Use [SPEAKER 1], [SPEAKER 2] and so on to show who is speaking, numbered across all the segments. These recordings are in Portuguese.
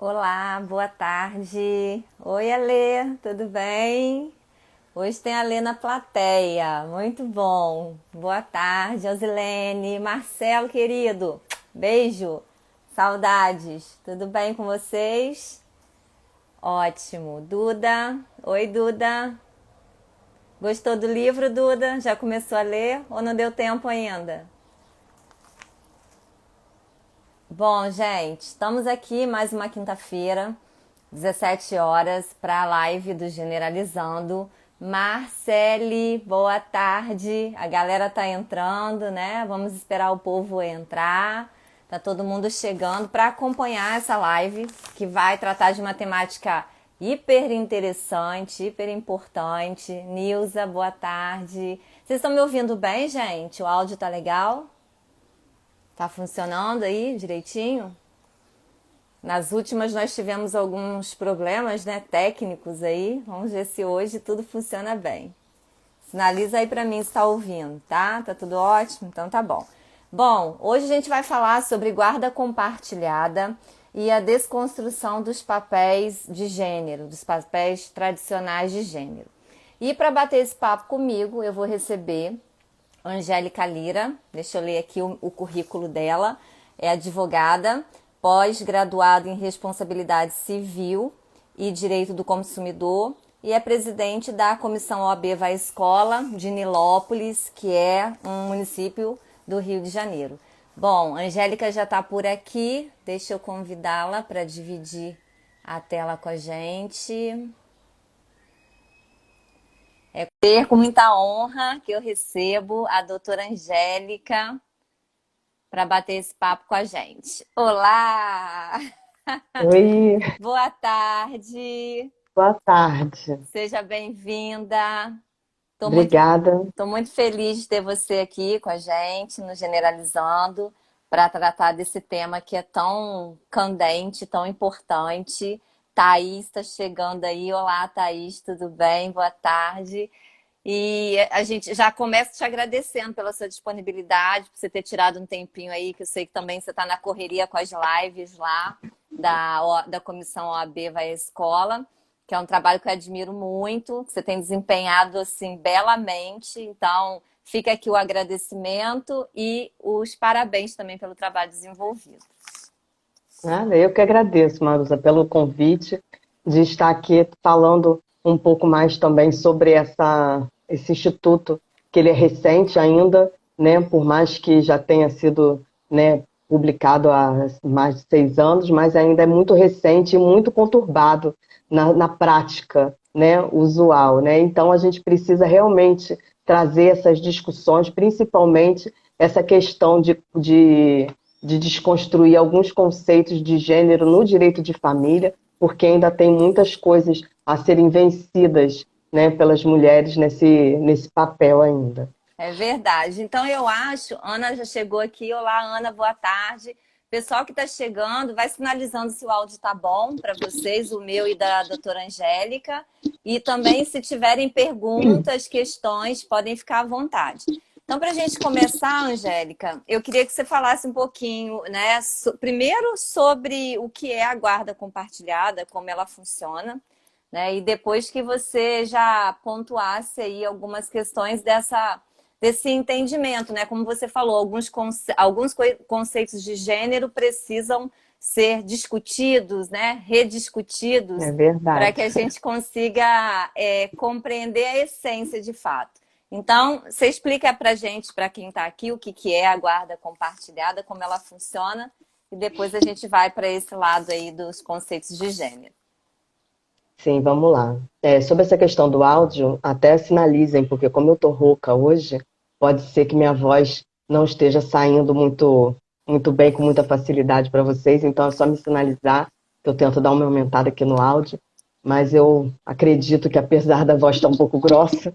[SPEAKER 1] Olá, boa tarde. Oi, Alê, tudo bem? Hoje tem a Alê na plateia, muito bom. Boa tarde, Osilene, Marcelo, querido. Beijo, saudades. Tudo bem com vocês? Ótimo. Duda, oi, Duda. Gostou do livro, Duda? Já começou a ler ou não deu tempo ainda? Bom, gente, estamos aqui mais uma quinta-feira, 17 horas, para a live do Generalizando. Marcele, boa tarde. A galera tá entrando, né? Vamos esperar o povo entrar. Tá todo mundo chegando para acompanhar essa live que vai tratar de uma temática hiper interessante, hiper importante. Nilza, boa tarde. Vocês estão me ouvindo bem, gente? O áudio tá legal? Tá funcionando aí direitinho? Nas últimas nós tivemos alguns problemas, né, técnicos aí. Vamos ver se hoje tudo funciona bem. Sinaliza aí pra mim se tá ouvindo, tá? Tá tudo ótimo? Então tá bom. Bom, hoje a gente vai falar sobre guarda compartilhada e a desconstrução dos papéis de gênero, dos papéis tradicionais de gênero. E para bater esse papo comigo, eu vou receber Angélica Lira, deixa eu ler aqui o currículo dela, é advogada, pós-graduada em responsabilidade civil e direito do consumidor e é presidente da Comissão OAB Vai Escola de Nilópolis, que é um município do Rio de Janeiro. Bom, a Angélica já está por aqui, deixa eu convidá-la para dividir a tela com a gente. É com muita honra que eu recebo a doutora Angélica para bater esse papo com a gente. Olá!
[SPEAKER 2] Oi,
[SPEAKER 1] Boa tarde!
[SPEAKER 2] boa tarde.
[SPEAKER 1] Seja bem-vinda. Estou muito,
[SPEAKER 2] Obrigada.
[SPEAKER 1] tô muito feliz de ter você aqui com a gente no Generalizando para tratar desse tema que é tão candente, tão importante. Thaís está chegando aí. Olá, Thaís, tudo bem? Boa tarde. E a gente já começa te agradecendo pela sua disponibilidade, por você ter tirado um tempinho aí, que eu sei que também você está na correria com as lives lá da Comissão OAB Vai à Escola, que é um trabalho que eu admiro muito, que você tem desempenhado assim belamente. Então, fica aqui o agradecimento e os parabéns também pelo trabalho desenvolvido.
[SPEAKER 2] Eu que agradeço, Marusa, pelo convite de estar aqui falando um pouco mais também sobre esse instituto, que ele é recente ainda, né, por mais que já tenha sido, né, publicado há mais de 6 anos, mas ainda é muito recente e muito conturbado na prática, né, usual, né? Então a gente precisa realmente trazer essas discussões, principalmente essa questão de desconstruir alguns conceitos de gênero no direito de família, porque ainda tem muitas coisas a serem vencidas, né, pelas mulheres nesse papel ainda.
[SPEAKER 1] É verdade. Então eu acho, Ana já chegou aqui. Olá, Ana, boa tarde. Pessoal que está chegando, vai sinalizando se o áudio está bom para vocês, o meu e da doutora Angélica. E também, se tiverem perguntas, questões, podem ficar à vontade. Então, para a gente começar, Angélica, eu queria que você falasse um pouquinho, né? Primeiro sobre o que é a guarda compartilhada, como ela funciona, né? E depois que você já pontuasse aí algumas questões desse entendimento, né? Como você falou, alguns conceitos de gênero precisam ser discutidos, né?
[SPEAKER 2] É
[SPEAKER 1] Rediscutidos, para
[SPEAKER 2] verdade.
[SPEAKER 1] que a gente consiga compreender a essência de fato. Então, você explica para a gente, para quem está aqui, o que é a guarda compartilhada, como ela funciona, e depois a gente vai para esse lado aí dos conceitos de gênero.
[SPEAKER 2] Sim, vamos lá. Sobre essa questão do áudio, até sinalizem, porque como eu tô rouca hoje, pode ser que minha voz não esteja saindo muito bem, com muita facilidade para vocês, então é só me sinalizar, que eu tento dar uma aumentada aqui no áudio, mas eu acredito que apesar da voz estar um pouco grossa,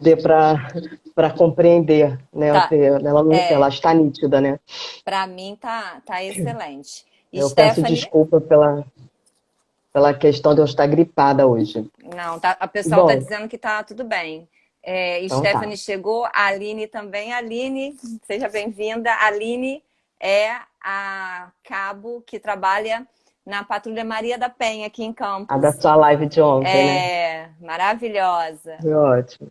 [SPEAKER 2] dê para compreender, né?
[SPEAKER 1] Tá,
[SPEAKER 2] Ela está nítida, né?
[SPEAKER 1] para mim tá excelente. E
[SPEAKER 2] Eu peço
[SPEAKER 1] Stephanie,
[SPEAKER 2] desculpa pela questão de eu estar gripada hoje.
[SPEAKER 1] não, tá, a pessoal tá
[SPEAKER 2] Bom,
[SPEAKER 1] dizendo que tá tudo bem.
[SPEAKER 2] então tá.
[SPEAKER 1] Stephanie chegou, a Aline também. Aline, seja bem-vinda. A Aline é a cabo que trabalha na Patrulha Maria da Penha, aqui em
[SPEAKER 2] A da
[SPEAKER 1] Campos.
[SPEAKER 2] sua live de ontem, né?
[SPEAKER 1] É, maravilhosa.
[SPEAKER 2] Foi ótimo.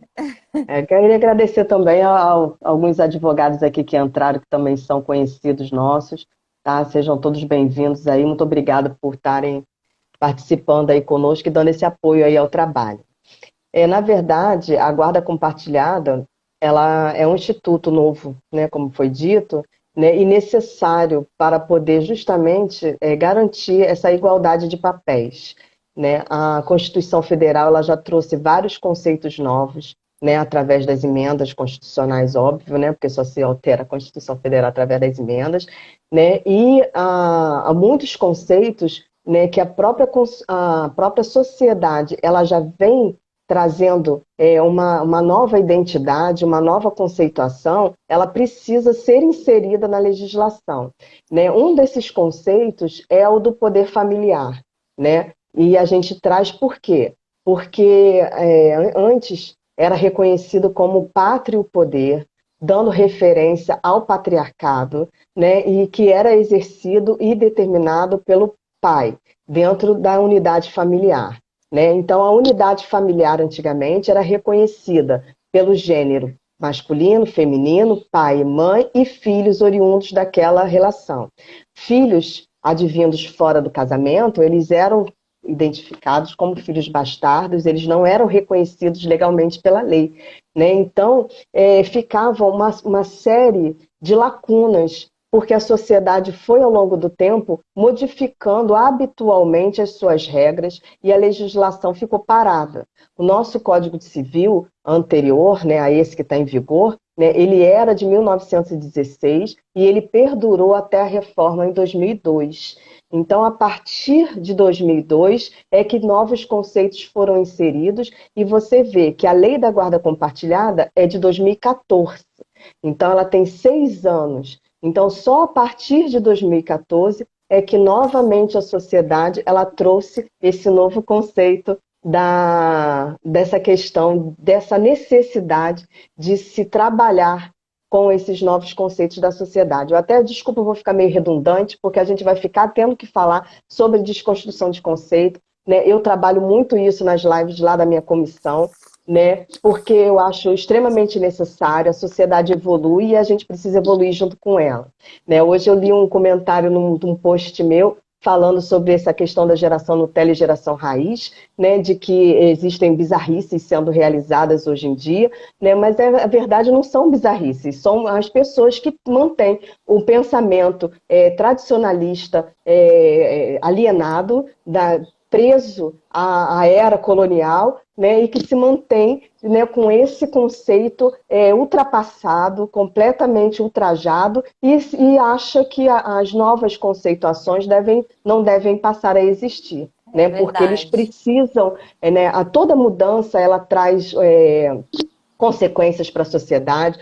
[SPEAKER 2] Queria agradecer também alguns advogados aqui que entraram, que também são conhecidos nossos, tá? Sejam todos bem-vindos aí. Muito obrigada por estarem participando aí conosco e dando esse apoio aí ao trabalho. Na verdade, a guarda compartilhada, ela é um instituto novo, né, como foi dito, né, e necessário para poder justamente garantir essa igualdade de papéis, né? A Constituição Federal ela já trouxe vários conceitos novos, né, através das emendas constitucionais, óbvio, né, porque só se altera a Constituição Federal através das emendas, né, e há muitos conceitos, né, que a própria sociedade ela já vem trazendo uma nova identidade, uma nova conceituação, ela precisa ser inserida na legislação, né? Um desses conceitos é o do poder familiar, né? E a gente traz por quê? Porque antes era reconhecido como pátrio poder, dando referência ao patriarcado, né? E que era exercido e determinado pelo pai, dentro da unidade familiar. Né? Então, a unidade familiar antigamente era reconhecida pelo gênero masculino, feminino, pai e mãe e filhos oriundos daquela relação. Filhos advindos fora do casamento, eles eram identificados como filhos bastardos, eles não eram reconhecidos legalmente pela lei. Né? Então, ficava uma série de lacunas porque a sociedade foi, ao longo do tempo, modificando habitualmente as suas regras e a legislação ficou parada. O nosso Código Civil anterior, né, a esse que está em vigor, né, ele era de 1916 e ele perdurou até a reforma em 2002. Então, a partir de 2002 é que novos conceitos foram inseridos e você vê que a Lei da Guarda Compartilhada é de 2014. Então, ela tem 6 anos. Então, só a partir de 2014 é que novamente a sociedade ela trouxe esse novo conceito dessa questão, dessa necessidade de se trabalhar com esses novos conceitos da sociedade. Eu até, desculpa, eu vou ficar meio redundante, porque a gente vai ficar tendo que falar sobre desconstrução de conceito, né? Eu trabalho muito isso nas lives lá da minha comissão, né? Porque eu acho extremamente necessário, a sociedade evolui e a gente precisa evoluir junto com ela. Né? Hoje eu li um comentário num post meu falando sobre essa questão da geração Nutella e geração raiz, né? De que existem bizarrices sendo realizadas hoje em dia, né? Mas a verdade não são bizarrices, são as pessoas que mantêm o pensamento tradicionalista alienado preso à era colonial, né, e que se mantém, né, com esse conceito ultrapassado, completamente ultrajado, e acha que as novas conceituações não devem passar a existir.
[SPEAKER 1] É
[SPEAKER 2] Né, porque eles
[SPEAKER 1] verdade.
[SPEAKER 2] precisam, né, a toda mudança ela traz consequências para a sociedade,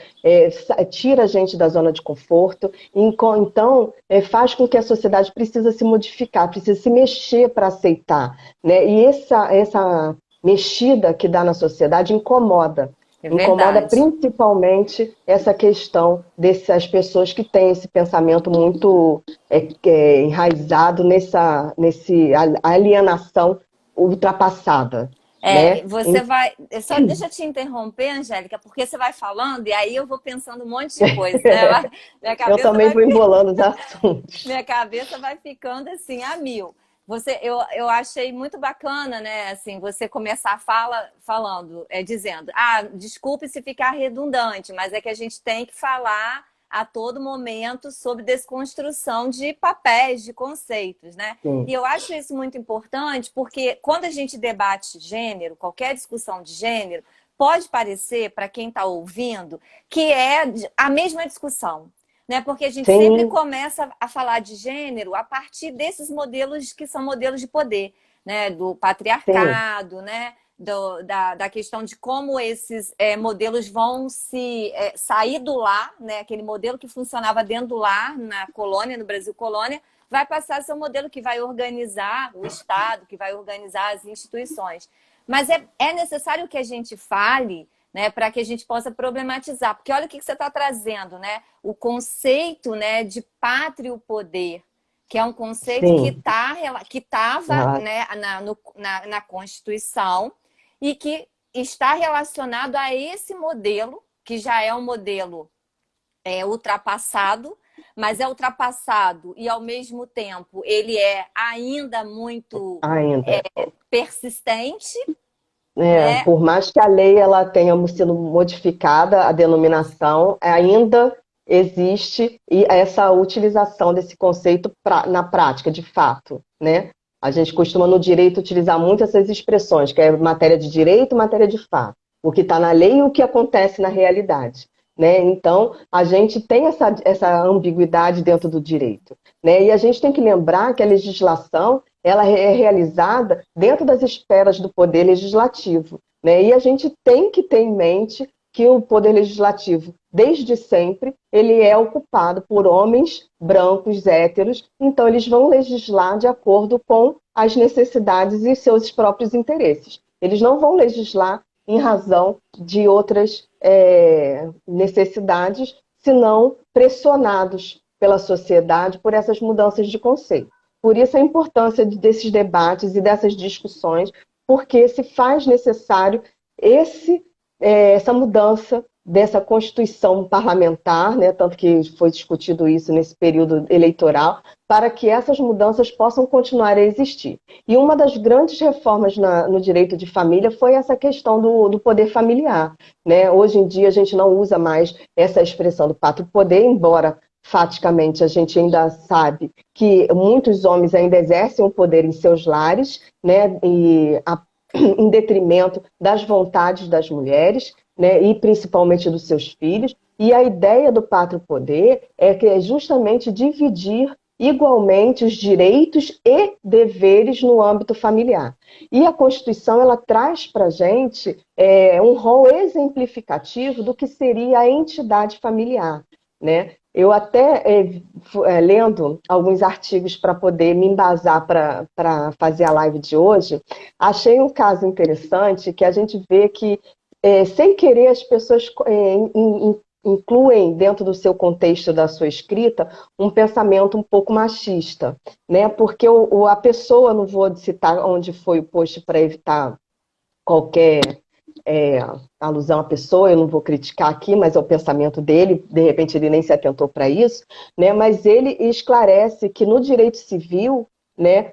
[SPEAKER 2] tira a gente da zona de conforto, então faz com que a sociedade precisa se modificar, precisa se mexer para aceitar, né? E essa mexida que dá na sociedade incomoda.
[SPEAKER 1] É
[SPEAKER 2] Incomoda
[SPEAKER 1] verdade.
[SPEAKER 2] principalmente essa questão dessas pessoas que têm esse pensamento muito enraizado nessa alienação ultrapassada, né?
[SPEAKER 1] Você vai. Só deixa eu te interromper, Angélica, porque você vai falando e aí eu vou pensando um monte de coisa, né? Minha
[SPEAKER 2] Eu
[SPEAKER 1] cabeça
[SPEAKER 2] também
[SPEAKER 1] vai,
[SPEAKER 2] vou embolando os assuntos.
[SPEAKER 1] minha cabeça vai ficando assim, a mil. Eu achei muito bacana, né? Assim, você começar a falando, dizendo, desculpe se ficar redundante, mas é que a gente tem que falar a todo momento sobre desconstrução de papéis, de conceitos, né? E
[SPEAKER 2] Sim,
[SPEAKER 1] eu acho isso muito importante porque quando a gente debate gênero, qualquer discussão de gênero, pode parecer, para quem está ouvindo, que é a mesma discussão. Né? Porque a gente sempre
[SPEAKER 2] sim,
[SPEAKER 1] começa a falar de gênero a partir desses modelos que são modelos de poder, né? Do
[SPEAKER 2] sim,
[SPEAKER 1] patriarcado, né? Da questão de como esses modelos vão sair do lar, né? Aquele modelo que funcionava dentro do lar, na colônia, no Brasil colônia, vai passar a ser um modelo que vai organizar o Estado, que vai organizar as instituições. Mas é necessário que a gente fale, né, para que a gente possa problematizar. Porque olha o que você está trazendo, né? O conceito, né, de pátrio poder, que é um conceito que
[SPEAKER 2] sim,
[SPEAKER 1] tá, que estava,
[SPEAKER 2] ela-
[SPEAKER 1] né, na Constituição e que está relacionado a esse modelo, que já é um modelo ultrapassado, mas é ultrapassado e, ao mesmo tempo, ele é ainda muito
[SPEAKER 2] ainda.
[SPEAKER 1] persistente,
[SPEAKER 2] É,
[SPEAKER 1] né?
[SPEAKER 2] por mais que a lei ela tenha sido modificada, a denominação ainda existe e essa utilização desse conceito na prática, de fato, né? A gente costuma no direito utilizar muito essas expressões, que é matéria de direito, matéria de fato, o que está na lei e o que acontece na realidade, né? Então, a gente tem essa ambiguidade dentro do direito, né? E a gente tem que lembrar que a legislação ela é realizada dentro das esferas do poder legislativo, né? E a gente tem que ter em mente que o poder legislativo, desde sempre, ele é ocupado por homens brancos, héteros, então eles vão legislar de acordo com as necessidades e seus próprios interesses. Eles não vão legislar em razão de outras necessidades, senão pressionados pela sociedade por essas mudanças de conceito. Por isso a importância desses debates e dessas discussões, porque se faz necessário essa mudança dessa Constituição parlamentar, né, tanto que foi discutido isso nesse período eleitoral, para que essas mudanças possam continuar a existir. E uma das grandes reformas no direito de família foi essa questão do poder familiar. Né? Hoje em dia a gente não usa mais essa expressão do pátrio poder, embora faticamente a gente ainda sabe que muitos homens ainda exercem o poder em seus lares, né, em detrimento das vontades das mulheres, né, e principalmente dos seus filhos. E a ideia do pátrio poder é que é justamente dividir igualmente os direitos e deveres no âmbito familiar. E a Constituição ela traz para a gente um rol exemplificativo do que seria a entidade familiar, né? Eu até, lendo alguns artigos para poder me embasar para fazer a live de hoje, achei um caso interessante que a gente vê que, sem querer, as pessoas incluem dentro do seu contexto da sua escrita um pensamento um pouco machista, né? Porque a pessoa, não vou citar onde foi o post para evitar qualquer é, alusão à pessoa, eu não vou criticar aqui, mas é o pensamento dele, de repente ele nem se atentou para isso, né? Mas ele esclarece que no direito civil, né,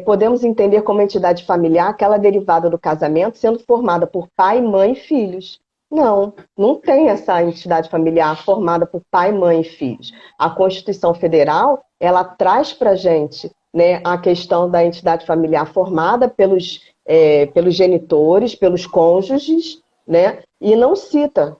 [SPEAKER 2] podemos entender como entidade familiar aquela derivada do casamento sendo formada por pai, mãe e filhos. Não, não tem essa entidade familiar formada por pai, mãe e filhos. A Constituição Federal, ela traz para a gente, né, a questão da entidade familiar formada pelos genitores, pelos cônjuges, né? E não cita,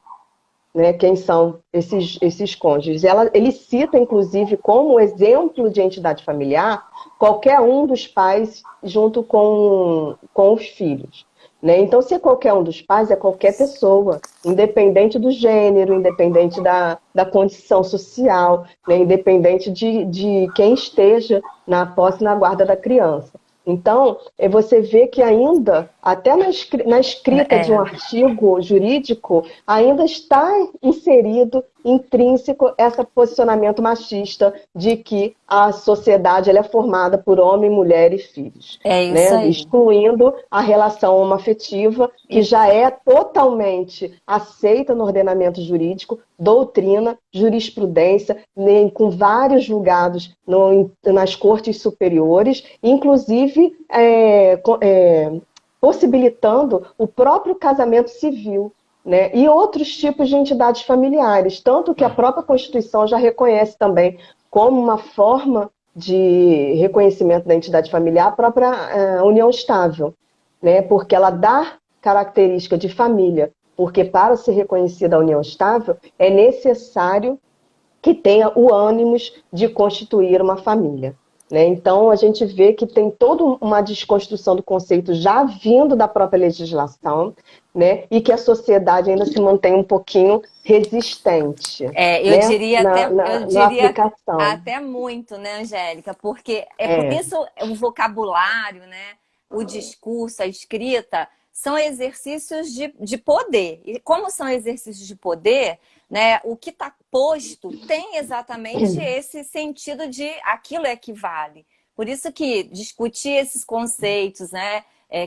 [SPEAKER 2] né, quem são esses cônjuges. Ele cita, inclusive, como exemplo de entidade familiar, qualquer um dos pais junto com os filhos. Né? Então, se é qualquer um dos pais, é qualquer pessoa, independente do gênero, independente da condição social, né? Independente de quem esteja na posse e na guarda da criança. Então, você vê que ainda, até na escrita de um
[SPEAKER 1] É,
[SPEAKER 2] artigo jurídico, ainda está inserido, intrínseco, esse posicionamento machista de que a sociedade ela é formada por homem, mulher e filhos,
[SPEAKER 1] é isso
[SPEAKER 2] né?
[SPEAKER 1] aí.
[SPEAKER 2] Excluindo a relação homoafetiva, que
[SPEAKER 1] E
[SPEAKER 2] já é totalmente aceita no ordenamento jurídico, doutrina, jurisprudência, né, com vários julgados nas cortes superiores, inclusive possibilitando o próprio casamento civil, né, e outros tipos de entidades familiares, tanto que a própria Constituição já reconhece também como uma forma de reconhecimento da entidade familiar a própria união estável, né, porque ela dá característica de família, porque para ser reconhecida a união estável é necessário que tenha o ânimos de constituir uma família. Né? Então, a gente vê que tem toda uma desconstrução do conceito já vindo da própria legislação, né? E que a sociedade ainda se mantém um pouquinho resistente,
[SPEAKER 1] eu
[SPEAKER 2] né?
[SPEAKER 1] diria
[SPEAKER 2] na,
[SPEAKER 1] até,
[SPEAKER 2] na,
[SPEAKER 1] eu
[SPEAKER 2] na
[SPEAKER 1] diria
[SPEAKER 2] aplicação.
[SPEAKER 1] até muito, né, Angélica? Porque é por
[SPEAKER 2] É,
[SPEAKER 1] isso o vocabulário, né, o discurso, a escrita são exercícios de poder. E como são exercícios de poder, né? O que está posto tem exatamente esse sentido de aquilo é que vale. Por isso que discutir esses conceitos, né?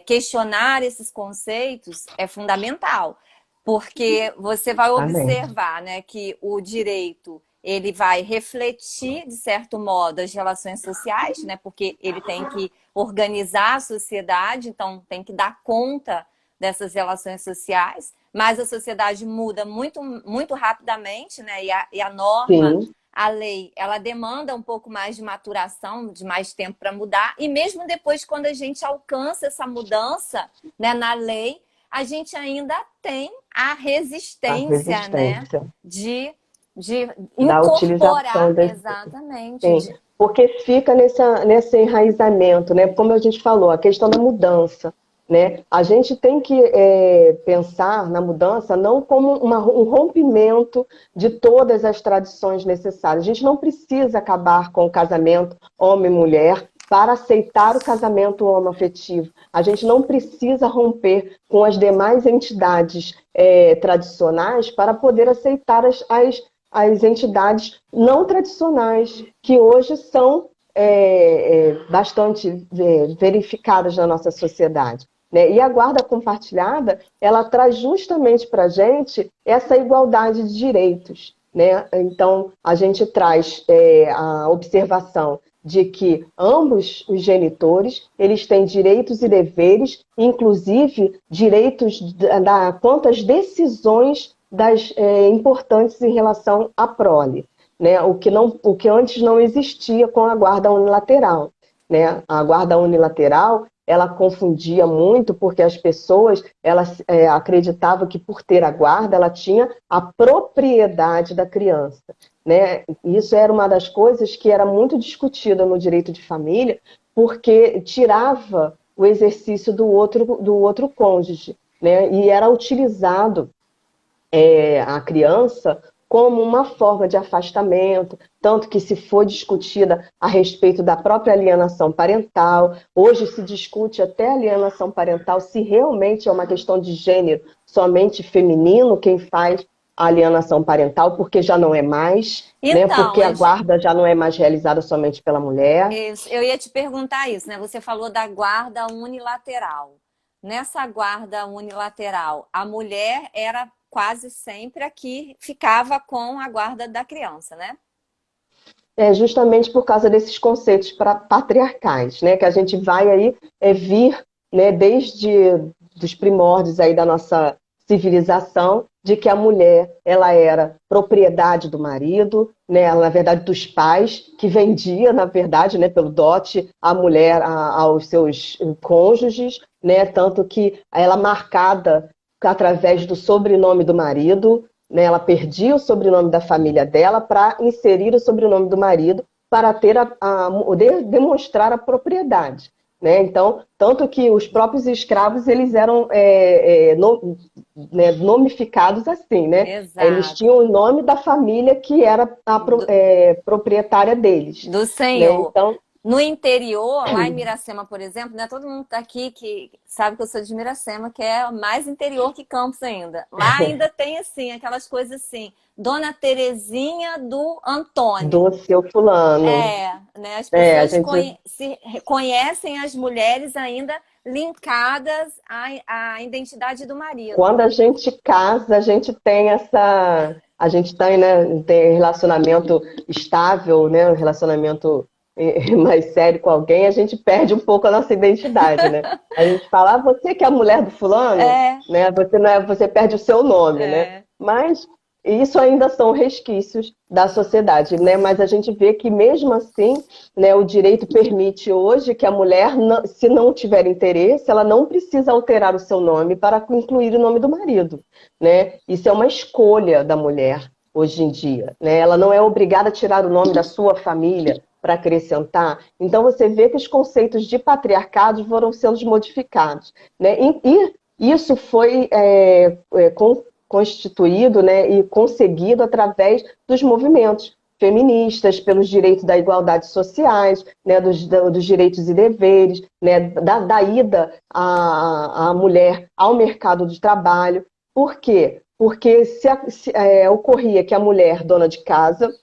[SPEAKER 1] Questionar esses conceitos é fundamental, porque você vai
[SPEAKER 2] Exatamente.
[SPEAKER 1] observar, né, que o direito ele vai refletir, de certo modo, as relações sociais, né, porque ele tem que organizar a sociedade, então tem que dar conta dessas relações sociais, mas a sociedade muda muito, muito rapidamente, né, e a norma,
[SPEAKER 2] Sim,
[SPEAKER 1] a lei, ela demanda um pouco mais de maturação, de mais tempo para mudar, e mesmo depois, quando a gente alcança essa mudança, né, na lei, a gente ainda tem a
[SPEAKER 2] a
[SPEAKER 1] resistência, né,
[SPEAKER 2] resistência
[SPEAKER 1] de
[SPEAKER 2] da utilização
[SPEAKER 1] incorporar
[SPEAKER 2] desse.
[SPEAKER 1] exatamente.
[SPEAKER 2] Sim, porque fica nesse enraizamento, né? Como a gente falou, a questão da mudança, né? A gente tem que pensar na mudança não como um rompimento de todas as tradições necessárias. A gente não precisa acabar com o casamento homem-mulher para aceitar o casamento homoafetivo. A gente não precisa romper com as demais entidades tradicionais para poder aceitar as entidades não tradicionais, que hoje são bastante verificadas na nossa sociedade. Né? E a guarda compartilhada, ela traz justamente para a gente essa igualdade de direitos. Né? Então, a gente traz a observação de que ambos os genitores, eles têm direitos e deveres, inclusive direitos quanto às decisões importantes em relação à prole, né? O que antes não existia com a guarda unilateral, né? A guarda unilateral, ela confundia muito porque as pessoas elas acreditavam que por ter a guarda ela tinha a propriedade da criança, né? Isso era uma das coisas que era muito discutida no direito de família, porque tirava o exercício do outro cônjuge, né? E era utilizado a criança como uma forma de afastamento, tanto que se foi discutida a respeito da própria alienação parental, hoje se discute até alienação parental, se realmente é uma questão de gênero, somente feminino quem faz a alienação parental, porque já não é mais, né?
[SPEAKER 1] Então,
[SPEAKER 2] Porque a guarda já não é mais realizada somente pela mulher.
[SPEAKER 1] eu ia te perguntar isso, né? Você falou da guarda unilateral. Nessa guarda unilateral, a mulher era quase sempre a que ficava com a guarda da criança, né?
[SPEAKER 2] Justamente por causa desses conceitos patriarcais, né, que a gente vai aí vir, né, desde dos primórdios aí da nossa civilização, de que a mulher ela era propriedade do marido, né, ela, na verdade dos pais, que vendia, na verdade, né, pelo dote a mulher aos seus cônjuges, né, tanto que ela marcada através do sobrenome do marido, né? Ela perdia o sobrenome da família dela para inserir o sobrenome do marido para ter demonstrar a propriedade. Né? Então, tanto que os próprios escravos eles eram nomificados assim, né? Eles
[SPEAKER 1] Exato.
[SPEAKER 2] tinham o nome da família que era a
[SPEAKER 1] Do,
[SPEAKER 2] proprietária deles.
[SPEAKER 1] do
[SPEAKER 2] Né?
[SPEAKER 1] Senhor.
[SPEAKER 2] Então,
[SPEAKER 1] No interior, lá em Miracema, por exemplo, né? Todo mundo tá aqui que sabe que eu sou de Miracema, que é mais interior que Campos ainda. Lá ainda tem assim, aquelas coisas assim, Dona Terezinha do
[SPEAKER 2] do
[SPEAKER 1] Antônio.
[SPEAKER 2] seu fulano.
[SPEAKER 1] Né? As
[SPEAKER 2] A
[SPEAKER 1] pessoas
[SPEAKER 2] gente
[SPEAKER 1] se reconhecem as mulheres ainda linkadas à identidade do marido.
[SPEAKER 2] Quando a gente casa, a gente tem essa. A gente tem, né, tem relacionamento estável, né, um relacionamento mais sério com alguém, a gente perde um pouco a nossa identidade, né? A gente fala, você que é a mulher do fulano,
[SPEAKER 1] É,
[SPEAKER 2] né? Você não é, você perde o seu nome, né?
[SPEAKER 1] é.
[SPEAKER 2] Mas isso ainda são resquícios da sociedade, né? Mas a gente vê que mesmo assim, né, o direito permite hoje que a mulher, se não tiver interesse, ela não precisa alterar o seu nome para incluir o nome do marido, né? Isso é uma escolha da mulher hoje em dia, né? Ela não é obrigada a tirar o nome da sua família para acrescentar. Então você vê que os conceitos de patriarcado foram sendo modificados, né? E isso foi constituído, né, e conseguido através dos movimentos feministas, pelos direitos da igualdade sociais, né, dos direitos e deveres, né, da ida a mulher ao mercado de trabalho. Por quê? porque se ocorria que a mulher, dona de casa,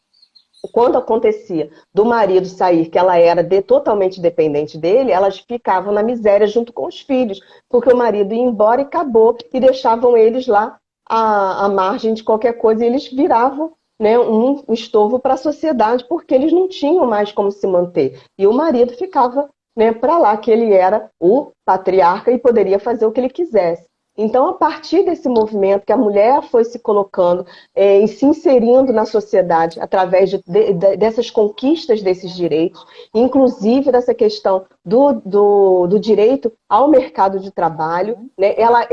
[SPEAKER 2] quando acontecia do marido sair, que ela era totalmente dependente dele, elas ficavam na miséria junto com os filhos, porque o marido ia embora e acabou, e deixavam eles lá à margem de qualquer coisa, e eles viravam, né, um estorvo para a sociedade, porque eles não tinham mais como se manter. E o marido ficava, né, para lá, que ele era o patriarca e poderia fazer o que ele quisesse. Então, a partir desse movimento que a mulher foi se colocando e se inserindo na sociedade através dessas conquistas desses direitos, inclusive dessa questão do direito ao mercado de trabalho, né, ela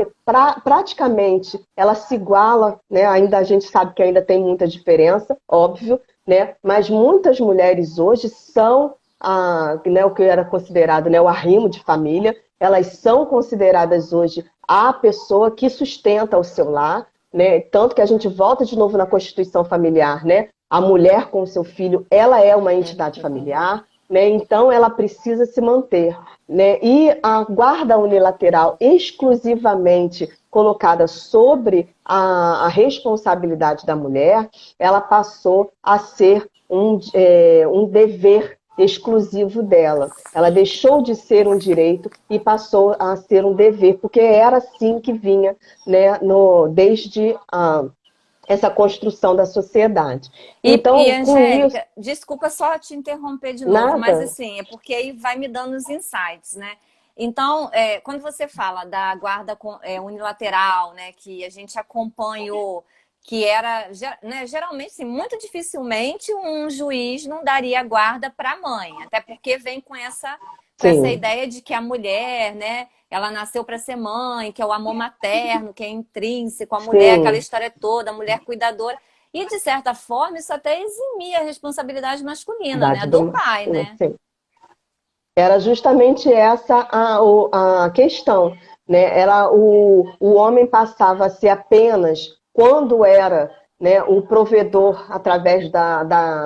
[SPEAKER 2] praticamente ela se iguala, né, ainda a gente sabe que ainda tem muita diferença, óbvio, né, mas muitas mulheres hoje são né, o que era considerado, né, o arrimo de família, elas são consideradas hoje a pessoa que sustenta o seu lar, né? Tanto que a gente volta de novo na Constituição Familiar, né? A mulher com o seu filho, ela é uma entidade familiar, né? Então ela precisa se manter, né? E a guarda unilateral exclusivamente colocada sobre a responsabilidade da mulher, ela passou a ser um dever exclusivo dela. Ela deixou de ser um direito e passou a ser um dever, porque era assim que vinha, né, desde essa construção da sociedade.
[SPEAKER 1] E,
[SPEAKER 2] Então, com isso,
[SPEAKER 1] Angélica, desculpa só te interromper de novo, mas
[SPEAKER 2] nada.
[SPEAKER 1] assim, é porque aí vai me dando os insights, né? Então, quando você fala da guarda unilateral, né, que a gente acompanhou, que era, né, geralmente, assim, muito dificilmente um juiz não daria guarda para a mãe, até porque vem com essa
[SPEAKER 2] Sim,
[SPEAKER 1] ideia de que a mulher, né, ela nasceu para ser mãe, que é o amor materno, que é intrínseco, a mulher, aquela
[SPEAKER 2] sim,
[SPEAKER 1] história toda, a mulher cuidadora. E, de certa forma, isso até eximia a responsabilidade masculina, né?
[SPEAKER 2] idade
[SPEAKER 1] Do pai,
[SPEAKER 2] masculina,
[SPEAKER 1] né?
[SPEAKER 2] sim. Era justamente essa a questão, né? O homem passava a ser apenas quando era, né, o provedor através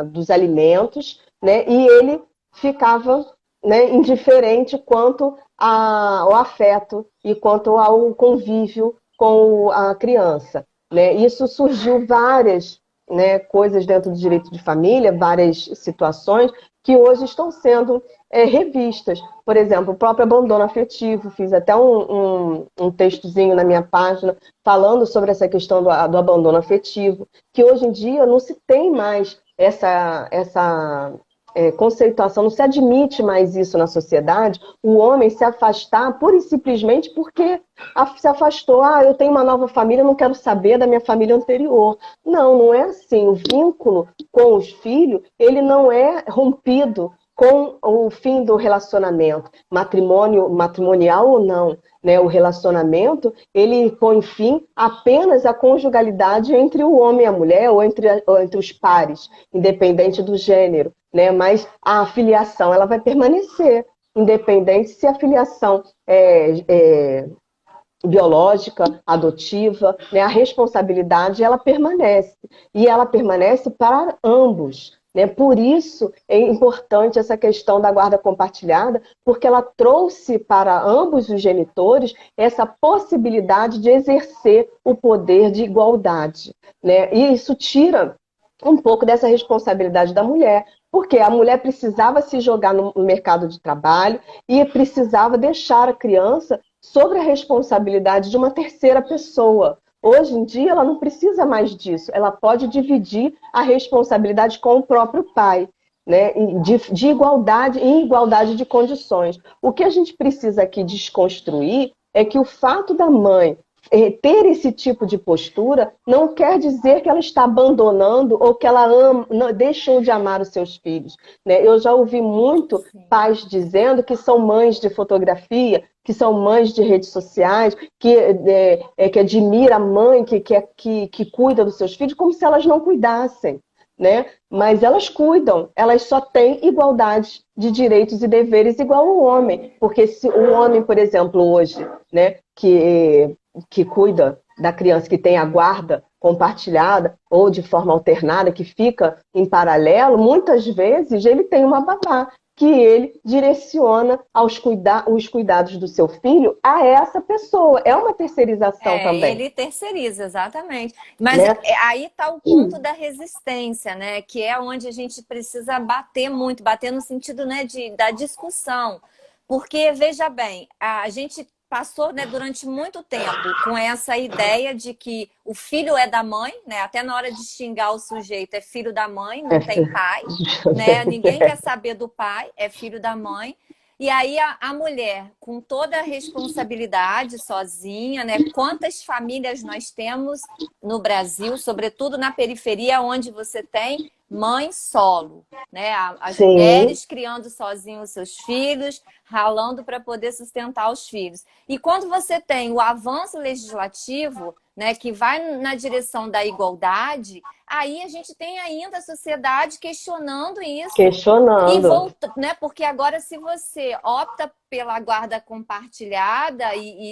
[SPEAKER 2] dos alimentos, né? E ele ficava, né, indiferente quanto ao afeto e quanto ao convívio com a criança, né? Isso surgiu várias, né, coisas dentro do direito de família, várias situações que hoje estão sendo revistas. Por exemplo, o próprio abandono afetivo, fiz até um textozinho na minha página falando sobre essa questão do abandono afetivo, que hoje em dia não se tem mais essa conceituação, não se admite mais isso na sociedade, o homem se afastar pura e simplesmente porque se afastou, eu tenho uma nova família, não quero saber da minha família anterior. Não, não é assim. O vínculo com os filhos, ele não é rompido com o fim do relacionamento, matrimonial ou não, né? O relacionamento, ele põe fim apenas à conjugalidade entre o homem e a mulher ou entre os pares, independente do gênero, né? Mas a filiação, ela vai permanecer, independente se a filiação é biológica, adotiva, né? A responsabilidade, ela permanece. E ela permanece para ambos. Né? Por isso é importante essa questão da guarda compartilhada, porque ela trouxe para ambos os genitores essa possibilidade de exercer o poder de igualdade. Né? E isso tira um pouco dessa responsabilidade da mulher, porque a mulher precisava se jogar no mercado de trabalho e precisava deixar a criança sobre a responsabilidade de uma terceira pessoa. Hoje em dia, ela não precisa mais disso. Ela pode dividir a responsabilidade com o próprio pai, né? De igualdade em igualdade de condições. O que a gente precisa aqui desconstruir é que o fato da mãe ter esse tipo de postura não quer dizer que ela está abandonando ou que ela deixou de amar os seus filhos. Né? Eu já ouvi muito pais dizendo que são mães de fotografia, que são mães de redes sociais, que admira a mãe, que cuida dos seus filhos, como se elas não cuidassem. Né? Mas elas cuidam, elas só têm igualdade de direitos e deveres igual ao homem. Porque se o homem, por exemplo, hoje, né, que cuida da criança, que tem a guarda compartilhada ou de forma alternada, que fica em paralelo, muitas vezes ele tem uma babá que ele direciona os cuidados do seu filho a essa pessoa. É uma terceirização também,
[SPEAKER 1] Ele terceiriza, exatamente. Mas
[SPEAKER 2] né?
[SPEAKER 1] aí está o ponto da resistência, né? Que é onde a gente precisa bater muito, bater no sentido, né, da discussão. Porque, veja bem, a gente passou, né, durante muito tempo com essa ideia de que o filho é da mãe, né? Até na hora de xingar o sujeito é filho da mãe,
[SPEAKER 2] É,
[SPEAKER 1] não tem pai, né? Ninguém quer saber do pai, é filho da mãe. E aí a mulher, com toda a responsabilidade, sozinha, né? Quantas famílias nós temos no Brasil, sobretudo na periferia, onde você tem mãe solo, né? As
[SPEAKER 2] sim,
[SPEAKER 1] mulheres criando sozinhos os seus filhos, ralando para poder sustentar os filhos. E quando você tem o avanço legislativo, né, que vai na direção da igualdade, aí a gente tem ainda a sociedade questionando isso. E
[SPEAKER 2] questionando.
[SPEAKER 1] volta, né? Porque agora, se você opta pela guarda compartilhada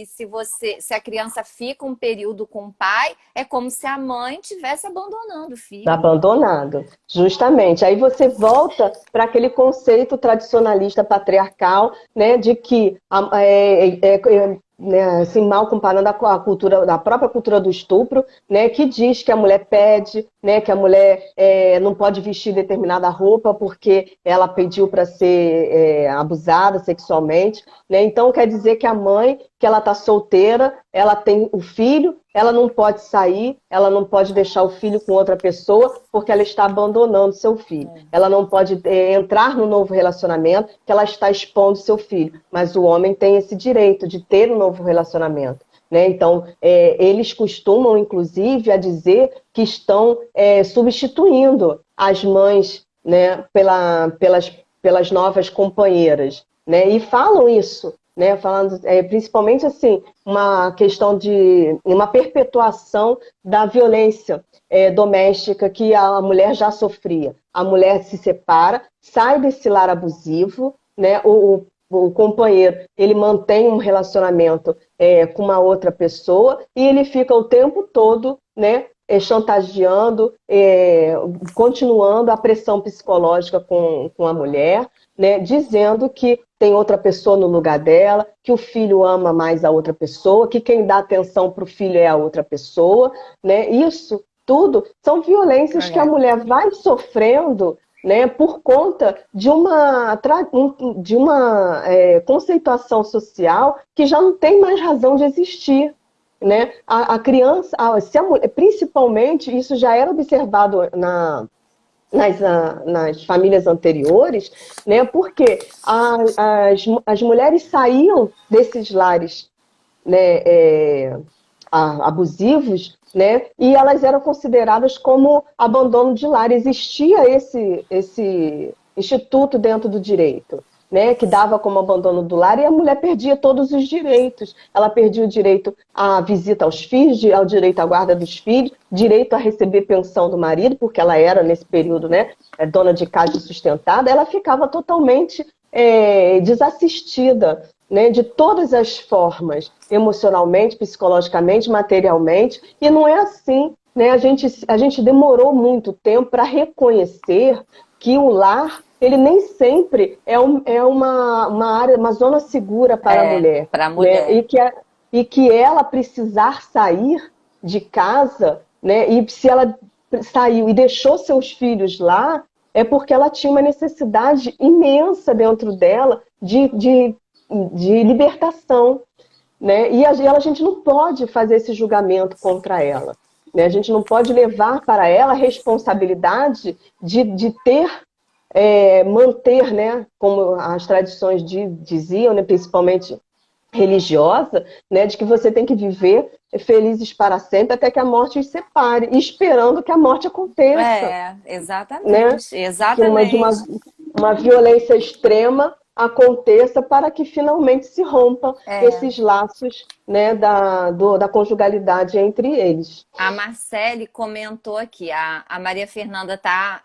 [SPEAKER 1] se a criança fica um período com o pai, é como se a mãe estivesse abandonando o filho.
[SPEAKER 2] Abandonado, justamente. Aí você volta para aquele conceito tradicionalista patriarcal, né, de que né, assim, mal comparando a cultura, a própria cultura do estupro, né, que diz que a mulher pede, né, que a mulher não pode vestir determinada roupa porque ela pediu para ser abusada sexualmente, né? Então quer dizer que a mãe, que ela está solteira, ela tem o filho, ela não pode sair, ela não pode deixar o filho com outra pessoa porque ela está abandonando seu filho. Ela não pode entrar no novo relacionamento que ela está expondo seu filho. Mas o homem tem esse direito de ter um novo relacionamento. Né? Então, eles costumam, inclusive, a dizer que estão substituindo as mães, né, pelas novas companheiras. Né? E falam isso, né? Falando principalmente assim, uma questão de uma perpetuação da violência doméstica que a mulher já sofria. A mulher se separa, sai desse lar abusivo, né? O companheiro ele mantém um relacionamento com uma outra pessoa e ele fica o tempo todo, né, chantageando, continuando a pressão psicológica com a mulher, né, dizendo que tem outra pessoa no lugar dela, que o filho ama mais a outra pessoa, que quem dá atenção para o filho é a outra pessoa, né? Isso tudo são violências que a mulher vai sofrendo, né, por conta de uma conceituação social que já não tem mais razão de existir. Né? A criança, principalmente, isso já era observado nas famílias anteriores, né? Porque as mulheres saíam desses lares, né, abusivos, né? E elas eram consideradas como abandono de lar. Existia esse instituto dentro do direito, né? Que dava como abandono do lar e a mulher perdia todos os direitos. Ela perdia o direito à visita aos filhos, ao direito à guarda dos filhos, direito a receber pensão do marido, porque ela era, nesse período, né, dona de casa sustentada. Ela ficava totalmente desassistida, né, de todas as formas, emocionalmente, psicologicamente, materialmente, e não é assim, né? A gente demorou muito tempo para reconhecer que o lar ele nem sempre uma área, uma zona segura para a mulher,
[SPEAKER 1] Para a
[SPEAKER 2] né?
[SPEAKER 1] mulher.
[SPEAKER 2] E que ela precisar sair de casa, né? E se ela saiu e deixou seus filhos lá, é porque ela tinha uma necessidade imensa dentro dela de libertação, né? E a gente não pode fazer esse julgamento contra ela, né? A gente não pode levar para ela a responsabilidade de manter, né? Como as tradições diziam, né? Principalmente religiosa, né? De que você tem que viver felizes para sempre até que a morte os separe, esperando que a morte aconteça, né?
[SPEAKER 1] Exatamente,
[SPEAKER 2] Que
[SPEAKER 1] exatamente.
[SPEAKER 2] uma violência extrema aconteça para que finalmente se rompam esses laços, né, da conjugalidade entre eles.
[SPEAKER 1] A Marcele comentou aqui, a Maria Fernanda está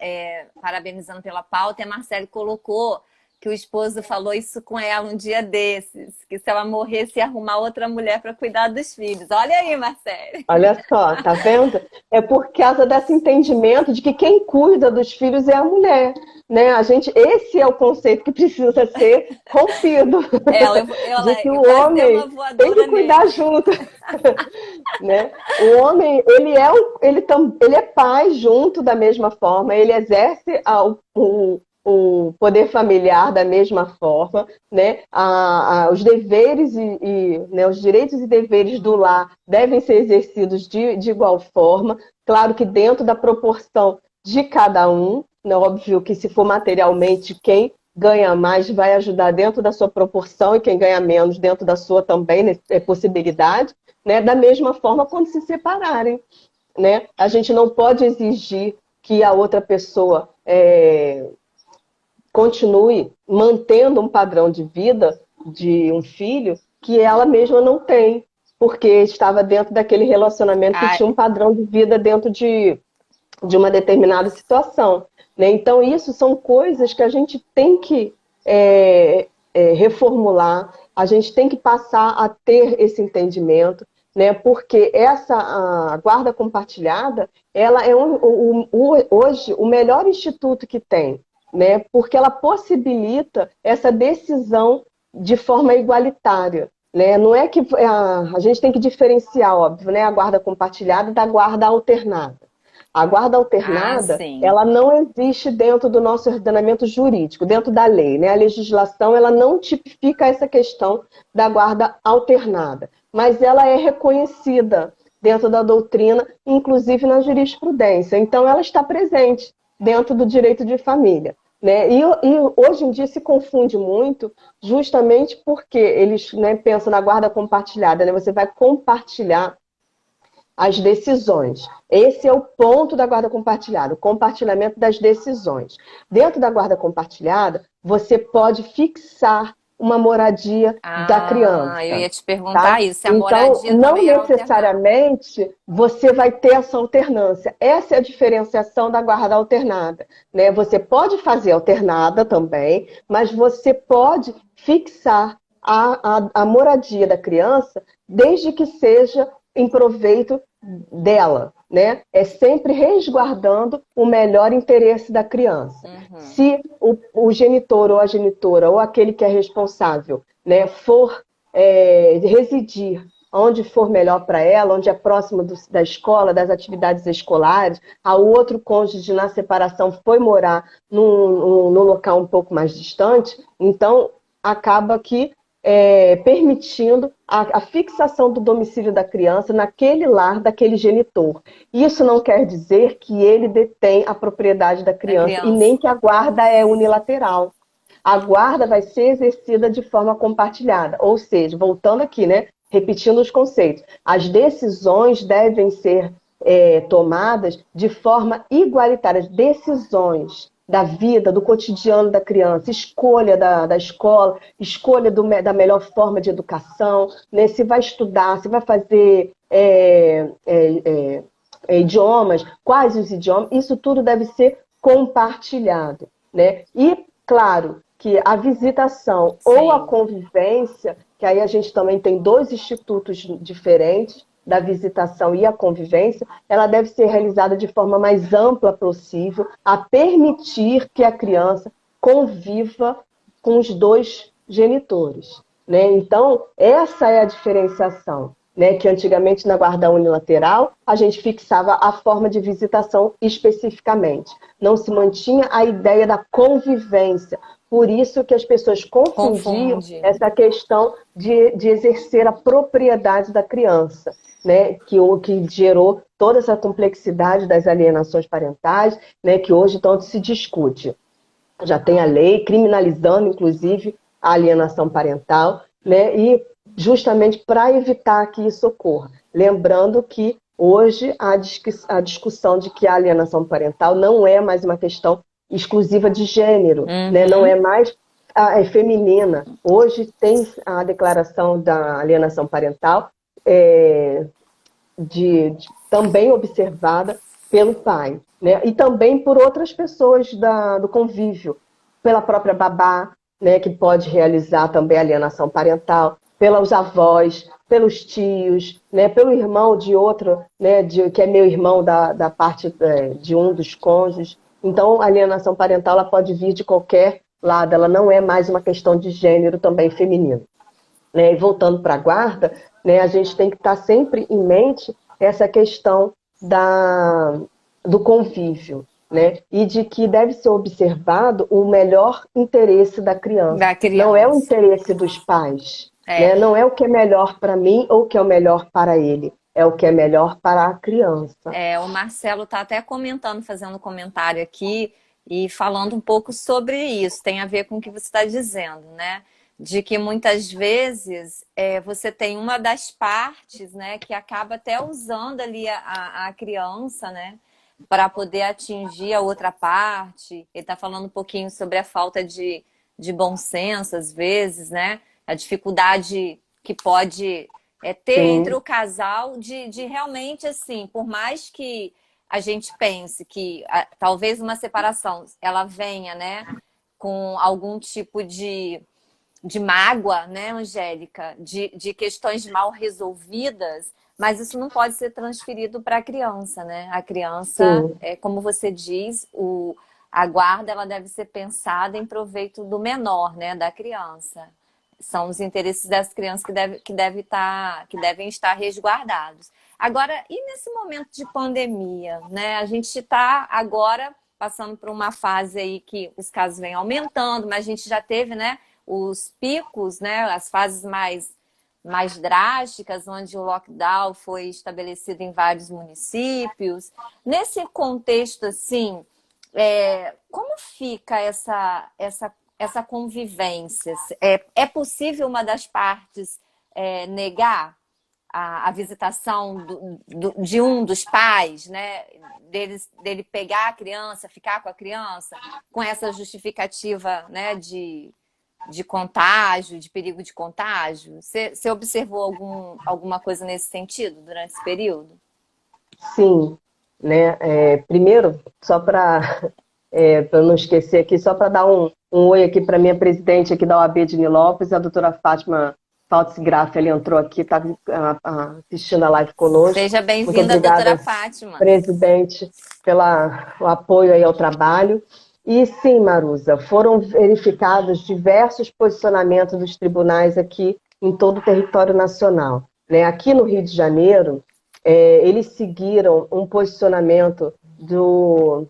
[SPEAKER 1] parabenizando pela pauta, e a Marcele colocou que o esposo falou isso com ela um dia desses, que se ela morresse ia arrumar outra mulher para cuidar dos filhos. Olha aí, Marcele.
[SPEAKER 2] Olha só, tá vendo? É por causa desse entendimento de que quem cuida dos filhos é a mulher, né? Esse é o conceito que precisa ser rompido, de que o
[SPEAKER 1] quase deu uma
[SPEAKER 2] homem tem que
[SPEAKER 1] voadora
[SPEAKER 2] cuidar
[SPEAKER 1] nele.
[SPEAKER 2] junto, né? O homem, ele é pai junto da mesma forma, ele exerce o poder familiar da mesma forma, né? Os deveres né, os direitos e deveres do lar devem ser exercidos de igual forma, claro que dentro da proporção de cada um, né? Óbvio que se for materialmente quem ganha mais vai ajudar dentro da sua proporção e quem ganha menos dentro da sua também, né, é possibilidade, né? Da mesma forma quando se separarem, né? A gente não pode exigir que a outra pessoa continue mantendo um padrão de vida de um filho que ela mesma não tem, porque estava dentro daquele relacionamento que
[SPEAKER 1] Ah,
[SPEAKER 2] tinha um padrão de vida dentro de uma determinada situação, né? Então, isso são coisas que a gente tem que reformular, a gente tem que passar a ter esse entendimento, né? Porque a guarda compartilhada, ela é hoje o melhor instituto que tem, né? Porque ela possibilita essa decisão de forma igualitária. Né? Não é que a gente tem que diferenciar, óbvio, né? A guarda compartilhada da guarda alternada. A guarda alternada,
[SPEAKER 1] sim.
[SPEAKER 2] ela não existe dentro do nosso ordenamento jurídico, dentro da lei, né? A legislação, ela não tipifica essa questão da guarda alternada, mas ela é reconhecida dentro da doutrina, inclusive na jurisprudência. Então, ela está presente dentro do direito de família. Né? E hoje em dia se confunde muito, justamente porque eles, né, pensam na guarda compartilhada, né? Você vai compartilhar as decisões. Esse é o ponto da guarda compartilhada, o compartilhamento das decisões. Dentro da guarda compartilhada, você pode fixar uma moradia da criança.
[SPEAKER 1] Eu ia te perguntar
[SPEAKER 2] Tá?
[SPEAKER 1] isso, se a
[SPEAKER 2] Então,
[SPEAKER 1] moradia
[SPEAKER 2] não
[SPEAKER 1] também era alternada.
[SPEAKER 2] necessariamente você vai ter essa alternância. Essa é a diferenciação da guarda alternada. Né? Você pode fazer alternada também, mas você pode fixar a moradia da criança desde que seja em proveito dela, né? É sempre resguardando o melhor interesse da criança. Se o genitor ou a genitora ou aquele que é responsável, né, for residir onde for melhor para ela, onde é próximo da escola, das atividades escolares, a outro cônjuge na separação foi morar num local um pouco mais distante, então acaba que permitindo a fixação do domicílio da criança naquele lar daquele genitor. Isso não quer dizer que ele detém a propriedade da criança e nem que a guarda é unilateral. A guarda vai ser exercida de forma compartilhada, ou seja, voltando aqui, né, repetindo os conceitos, as decisões devem ser tomadas de forma igualitária, decisões da vida, do cotidiano da criança, escolha da escola, escolha da melhor forma de educação, né? Se vai estudar, se vai fazer idiomas, quais os idiomas, isso tudo deve ser compartilhado, né? E, claro, que a visitação ou a convivência, que aí a gente também tem dois institutos diferentes, da visitação e a convivência, ela deve ser realizada de forma mais ampla possível, a permitir que a criança conviva com os dois genitores. Né? Então, essa é a diferenciação. Né, que antigamente na guarda unilateral a gente fixava a forma de visitação especificamente. Não se mantinha a ideia da convivência. Por isso que as pessoas confundiam essa questão de exercer a propriedade da criança, né, que gerou toda essa complexidade das alienações parentais, né, que hoje tanto se discute. Já tem a lei criminalizando, inclusive, a alienação parental, né, e justamente para evitar que isso ocorra. Lembrando que hoje a discussão de que a alienação parental não é mais uma questão exclusiva de gênero, né? Não é mais feminina. Hoje tem a declaração da alienação parental também observada pelo pai, né? E também por outras pessoas do convívio, pela própria babá, né, que pode realizar também alienação parental, pelos avós, pelos tios, né, pelo irmão de outro, né, que é meu irmão da parte de um dos cônjuges. Então, a alienação parental ela pode vir de qualquer lado, ela não é mais uma questão de gênero também feminino. Né? E voltando para a guarda, né, a gente tem que estar sempre em mente essa questão do convívio, né? E de que deve ser observado o melhor interesse da criança.
[SPEAKER 1] Da
[SPEAKER 2] Não é o
[SPEAKER 1] criança.
[SPEAKER 2] interesse dos pais,
[SPEAKER 1] É.
[SPEAKER 2] né? Não é o que é melhor para mim ou o que é o melhor para ele. É o que é melhor para a criança.
[SPEAKER 1] O Marcelo está até comentando, fazendo um comentário aqui e falando um pouco sobre isso. Tem a ver com o que você está dizendo, né? De que muitas vezes você tem uma das partes, né, que acaba até usando ali a criança, né, para poder atingir a outra parte. Ele está falando um pouquinho sobre a falta de bom senso, às vezes, né? A dificuldade que pode ter entre
[SPEAKER 2] Sim,
[SPEAKER 1] o casal de realmente, assim, por mais que a gente pense que talvez uma separação ela venha, né, com algum tipo de mágoa, né, Angélica, de questões mal resolvidas, mas isso não pode ser transferido para a criança, né? A criança,
[SPEAKER 2] sim.
[SPEAKER 1] como você diz, a guarda ela deve ser pensada em proveito do menor, né, da criança. São os interesses das crianças que devem estar resguardados. Agora, e nesse momento de pandemia, né? A gente está agora passando por uma fase aí que os casos vêm aumentando, mas a gente já teve, né, os picos, né, as fases mais drásticas, onde o lockdown foi estabelecido em vários municípios. Nesse contexto, assim, como fica essa convivência? É possível uma das partes negar a visitação de um dos pais, né? Dele pegar a criança, ficar com a criança, com essa justificativa, né, de contágio, de perigo de contágio? Você observou alguma coisa nesse sentido durante esse período?
[SPEAKER 2] Sim, né? Primeiro, só para não esquecer aqui, só para dar um oi aqui para minha presidente aqui da OAB de Nilópolis, a doutora Fátima Faltzgraff, ela entrou aqui, está assistindo a live conosco.
[SPEAKER 1] Seja
[SPEAKER 2] Muito
[SPEAKER 1] bem-vinda, doutora
[SPEAKER 2] obrigada,
[SPEAKER 1] Fátima.
[SPEAKER 2] presidente, pelo apoio aí ao trabalho. E sim, Marusa, foram verificados diversos posicionamentos dos tribunais aqui em todo o território nacional. Né? Aqui no Rio de Janeiro, eles seguiram um posicionamento do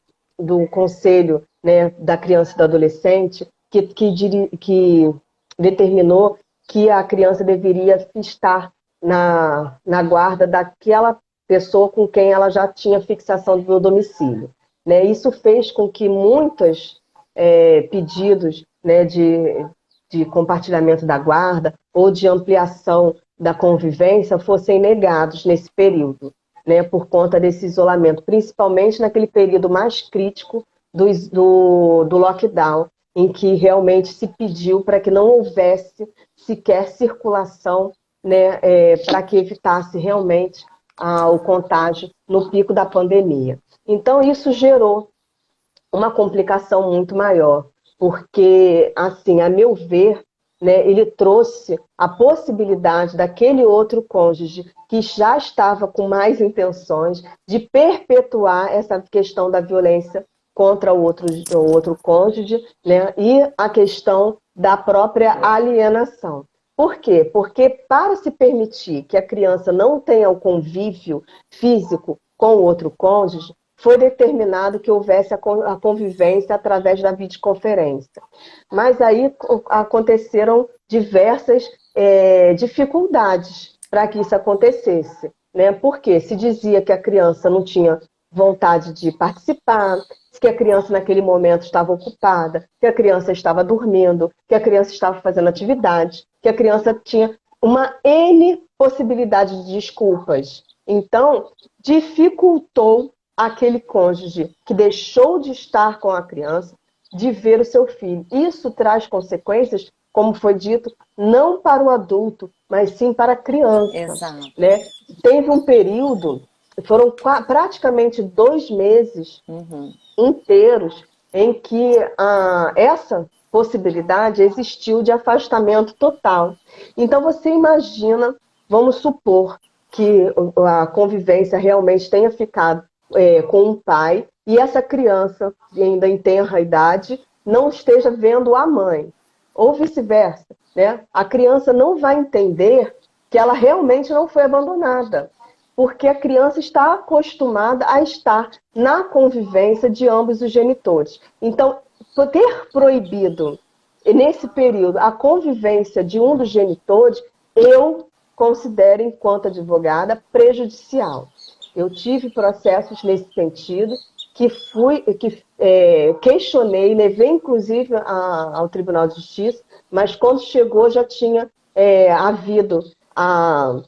[SPEAKER 2] Conselho, né, da Criança e do Adolescente, que determinou que a criança deveria estar na guarda daquela pessoa com quem ela já tinha fixação do domicílio. Né? Isso fez com que muitos pedidos, né, de compartilhamento da guarda ou de ampliação da convivência fossem negados nesse período, né, por conta desse isolamento, principalmente naquele período mais crítico do lockdown, em que realmente se pediu para que não houvesse sequer circulação, né, para que evitasse realmente o contágio no pico da pandemia. Então, isso gerou uma complicação muito maior, porque, assim, a meu ver, né, ele trouxe a possibilidade daquele outro cônjuge que já estava com mais intenções de perpetuar essa questão da violência contra o outro cônjuge, né, e a questão da própria alienação. Por quê? Porque para se permitir que a criança não tenha o convívio físico com o outro cônjuge, foi determinado que houvesse a convivência através da videoconferência. Mas aí aconteceram diversas dificuldades para que isso acontecesse. Né? Porque se dizia que a criança não tinha vontade de participar, que a criança naquele momento estava ocupada, que a criança estava dormindo, que a criança estava fazendo atividade, que a criança tinha uma N possibilidade de desculpas. Então, dificultou aquele cônjuge que deixou de estar com a criança de ver o seu filho. Isso traz consequências, como foi dito, não para o adulto, mas sim para a criança.
[SPEAKER 1] Exato.
[SPEAKER 2] Né? Teve um período, foram praticamente 2 meses inteiros em que essa possibilidade existiu de afastamento total. Então você imagina, vamos supor que a convivência realmente tenha ficado com um pai e essa criança, ainda em tenra idade, não esteja vendo a mãe, ou vice-versa, né? A criança não vai entender que ela realmente não foi abandonada, porque a criança está acostumada a estar na convivência de ambos os genitores. Então, ter proibido, nesse período, a convivência de um dos genitores, eu considero, enquanto advogada, prejudicial. Eu tive processos nesse sentido, que questionei, levei inclusive ao Tribunal de Justiça, mas quando chegou já tinha havido a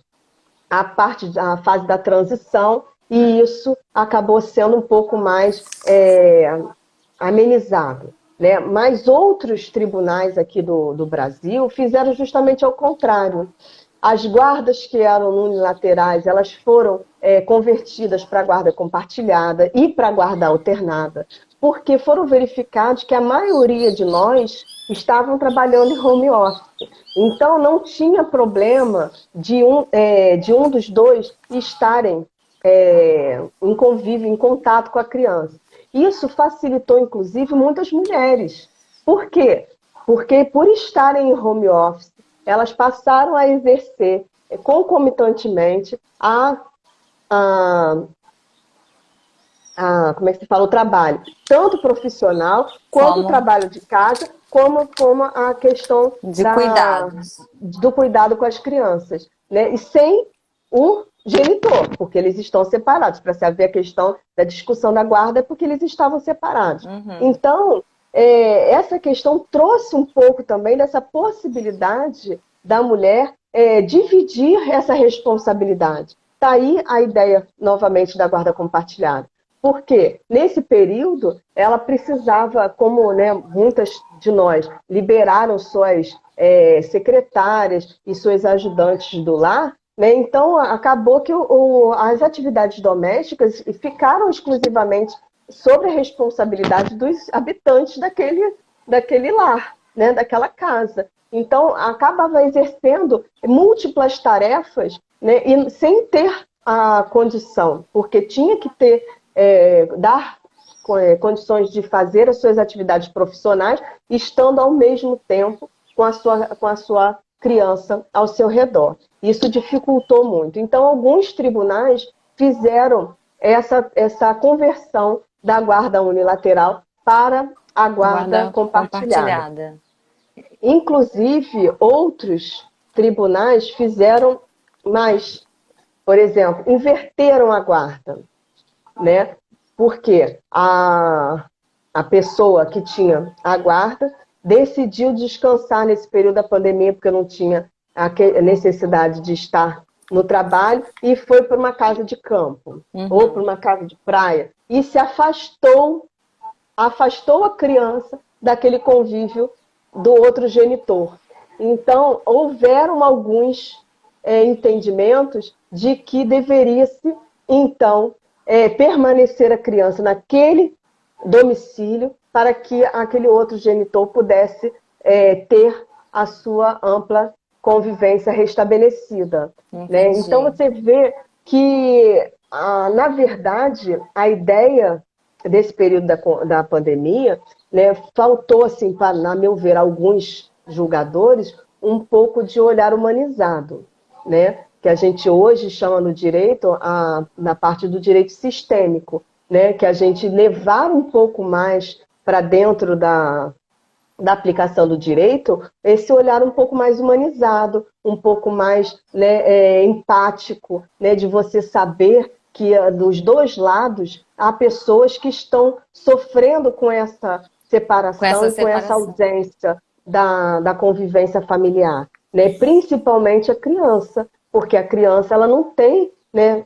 [SPEAKER 2] fase da transição, e isso acabou sendo um pouco mais amenizado, né? Mas outros tribunais aqui do Brasil fizeram justamente ao contrário. As guardas que eram unilaterais, elas foram convertidas para guarda compartilhada e para guarda alternada, porque foram verificados que a maioria de nós estavam trabalhando em home office. Então, não tinha problema de um dos dois estarem em convívio, em contato com a criança. Isso facilitou, inclusive, muitas mulheres. Por quê? Porque, por estarem em home office, elas passaram a exercer concomitantemente como é que se fala? O trabalho, tanto profissional, quanto o trabalho de casa, como a questão do cuidado com as crianças, né? E sem o genitor, porque eles estão separados. Para se haver a questão da discussão da guarda, é porque eles estavam separados.
[SPEAKER 1] Uhum.
[SPEAKER 2] Então, essa questão trouxe um pouco também dessa possibilidade da mulher dividir essa responsabilidade. Está aí a ideia, novamente, da guarda compartilhada. Porque, nesse período, ela precisava, como, né, muitas de nós liberaram suas secretárias e suas ajudantes do lar, né, então acabou que as atividades domésticas ficaram exclusivamente sob a responsabilidade dos habitantes daquele lar, né, daquela casa. Então, acabava exercendo múltiplas tarefas, né, e sem ter a condição, porque tinha que dar condições de fazer as suas atividades profissionais, estando ao mesmo tempo com a sua criança ao seu redor. Isso dificultou muito. Então, alguns tribunais fizeram essa conversão da guarda unilateral para a guarda compartilhada. Inclusive, outros tribunais fizeram mais, por exemplo, inverteram a guarda, né? Porque a pessoa que tinha a guarda decidiu descansar nesse período da pandemia, porque não tinha a necessidade de estar no trabalho, e foi para uma casa de campo, ou para uma casa de praia, e se afastou a criança daquele convívio do outro genitor. Então, houveram alguns entendimentos de que deveria-se, então, permanecer a criança naquele domicílio para que aquele outro genitor pudesse ter a sua ampla convivência restabelecida. Né? Então, você vê que, na verdade, a ideia desse período da pandemia, né, faltou, assim, na meu ver, alguns julgadores, um pouco de olhar humanizado, né? Que a gente hoje chama no direito, na parte do direito sistêmico, né? Que a gente levar um pouco mais para dentro da aplicação do direito, esse olhar um pouco mais humanizado, um pouco mais, né, empático, né, de você saber que dos dois lados há pessoas que estão sofrendo com essa separação e com essa ausência da convivência familiar, né? Principalmente a criança, porque a criança ela não tem, né,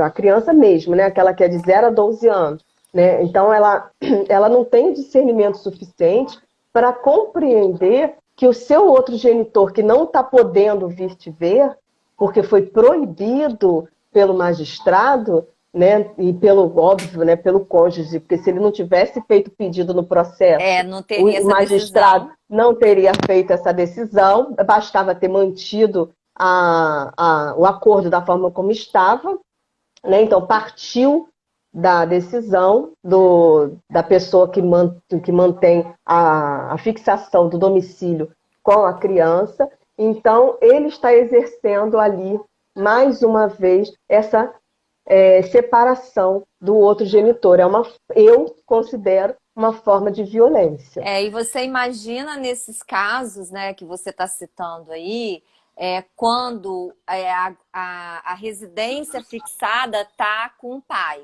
[SPEAKER 2] a criança mesmo, né, aquela que é de 0 a 12 anos, né? Então ela não tem discernimento suficiente para compreender que o seu outro genitor que não está podendo vir te ver, porque foi proibido pelo magistrado, né, e pelo óbvio, né, pelo cônjuge, porque se ele não tivesse feito pedido no processo,
[SPEAKER 1] Não teria
[SPEAKER 2] o
[SPEAKER 1] essa
[SPEAKER 2] magistrado
[SPEAKER 1] decisão.
[SPEAKER 2] não teria feito essa decisão, bastava ter mantido o acordo da forma como estava, né? Então partiu da decisão da pessoa que mantém a fixação do domicílio com a criança, então ele está exercendo ali, mais uma vez, essa separação do outro genitor. Eu considero uma forma de violência.
[SPEAKER 1] E você imagina nesses casos, né, que você está citando aí, quando a residência fixada está com o pai,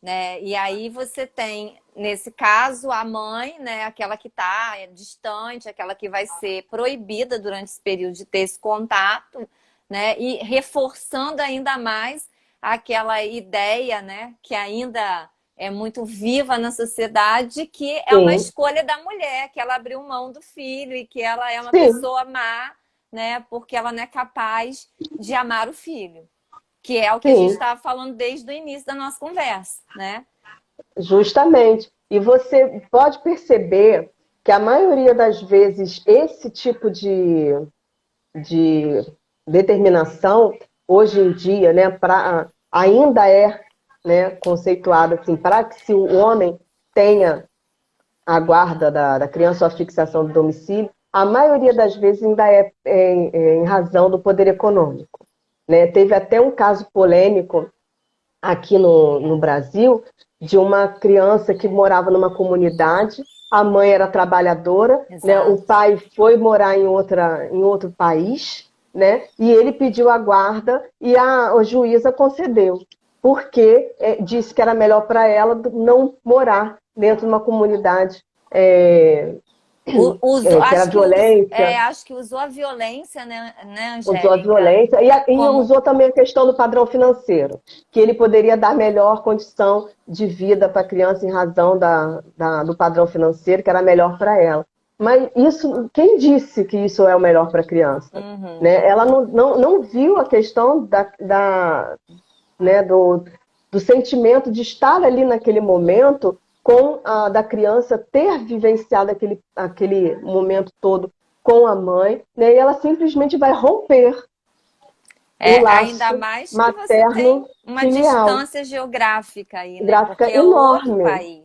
[SPEAKER 1] né? E aí você tem, nesse caso, a mãe, né, aquela que está distante, aquela que vai ser proibida durante esse período de ter esse contato, né? E reforçando ainda mais aquela ideia, né, que ainda é muito viva na sociedade, que é uma
[SPEAKER 2] Sim,
[SPEAKER 1] escolha da mulher, que ela abriu mão do filho e que ela é uma
[SPEAKER 2] sim,
[SPEAKER 1] pessoa má, né, porque ela não é capaz de amar o filho, que é o que a gente
[SPEAKER 2] sim,
[SPEAKER 1] estava falando desde o início da nossa conversa, né?
[SPEAKER 2] justamente. E você pode perceber que a maioria das vezes esse tipo de determinação, hoje em dia, né, ainda é, né, conceituado assim, para que se o homem tenha a guarda da criança ou a fixação do domicílio, a maioria das vezes ainda é em razão do poder econômico. Né? Teve até um caso polêmico aqui no Brasil de uma criança que morava numa comunidade, a mãe era trabalhadora, né? O
[SPEAKER 1] Exato.
[SPEAKER 2] pai foi morar em outro país, né? E ele pediu a guarda e a juíza concedeu, porque disse que era melhor para ela não morar dentro de uma comunidade que era violência,
[SPEAKER 1] acho que usou a violência, né,
[SPEAKER 2] usou a
[SPEAKER 1] Angélica?
[SPEAKER 2] violência e
[SPEAKER 1] Como.
[SPEAKER 2] usou também a questão do padrão financeiro, que ele poderia dar melhor condição de vida para a criança em razão do padrão financeiro, que era melhor para ela. Mas isso, quem disse que isso é o melhor para a criança?
[SPEAKER 1] Uhum.
[SPEAKER 2] Né? Ela não viu a questão né, do sentimento de estar ali naquele momento da criança ter vivenciado aquele momento todo com a mãe, né, e ela simplesmente vai romper o
[SPEAKER 1] Ainda
[SPEAKER 2] laço
[SPEAKER 1] mais que você tem uma
[SPEAKER 2] materno-filial,
[SPEAKER 1] distância geográfica aí, né?
[SPEAKER 2] gráfica
[SPEAKER 1] Porque é outro
[SPEAKER 2] enorme.
[SPEAKER 1] país.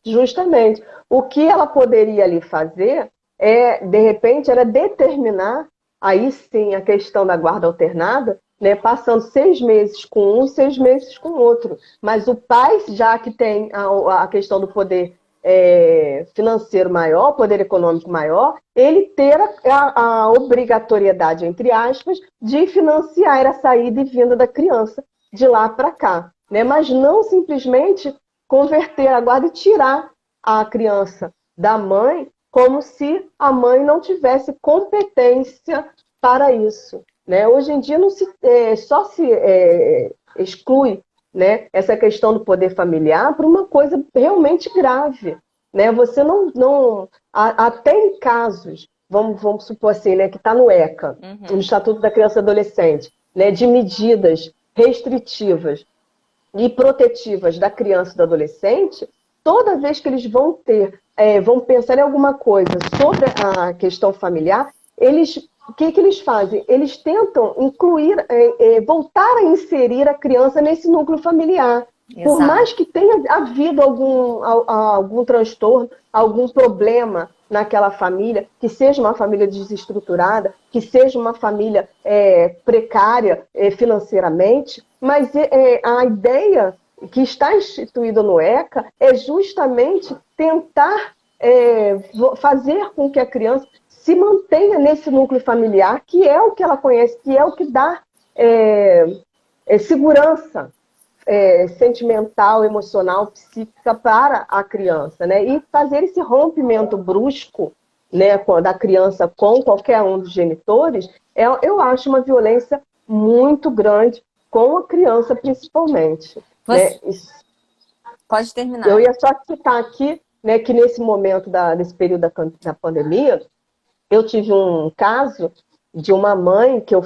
[SPEAKER 2] Justamente. O que ela poderia ali fazer de repente, era determinar, aí sim, a questão da guarda alternada, né, passando 6 meses com um, 6 meses com o outro. Mas o pai, já que tem a questão do poder financeiro maior, poder econômico maior, ele ter a obrigatoriedade, entre aspas, de financiar a saída e vinda da criança de lá para cá. Né? Mas não simplesmente converter a guarda e tirar a criança da mãe como se a mãe não tivesse competência para isso. Né? Hoje em dia só se exclui, né, essa questão do poder familiar por uma coisa realmente grave. Né? Você até em casos, vamos supor assim, né, que está no ECA, no
[SPEAKER 1] Uhum.
[SPEAKER 2] Estatuto da Criança e Adolescente, né, de medidas restritivas e protetivas da criança e do adolescente, toda vez que eles vão pensar em alguma coisa sobre a questão familiar, o que eles fazem? Eles tentam voltar a inserir a criança nesse núcleo familiar. Por mais
[SPEAKER 1] Exato.
[SPEAKER 2] que tenha havido algum transtorno, algum problema naquela família, que seja uma família desestruturada, que seja uma família precária financeiramente, mas a ideia que está instituída no ECA é justamente tentar fazer com que a criança se mantenha nesse núcleo familiar, que é o que ela conhece, que é o que dá segurança sentimental, emocional, psíquica para a criança, né? E fazer esse rompimento brusco, né, da criança com qualquer um dos genitores, eu acho uma violência muito grande com a criança, principalmente.
[SPEAKER 1] Você
[SPEAKER 2] Né?
[SPEAKER 1] pode
[SPEAKER 2] Eu
[SPEAKER 1] terminar.
[SPEAKER 2] ia só citar aqui, né, que nesse momento, nesse período da pandemia, eu tive um caso de uma mãe que eu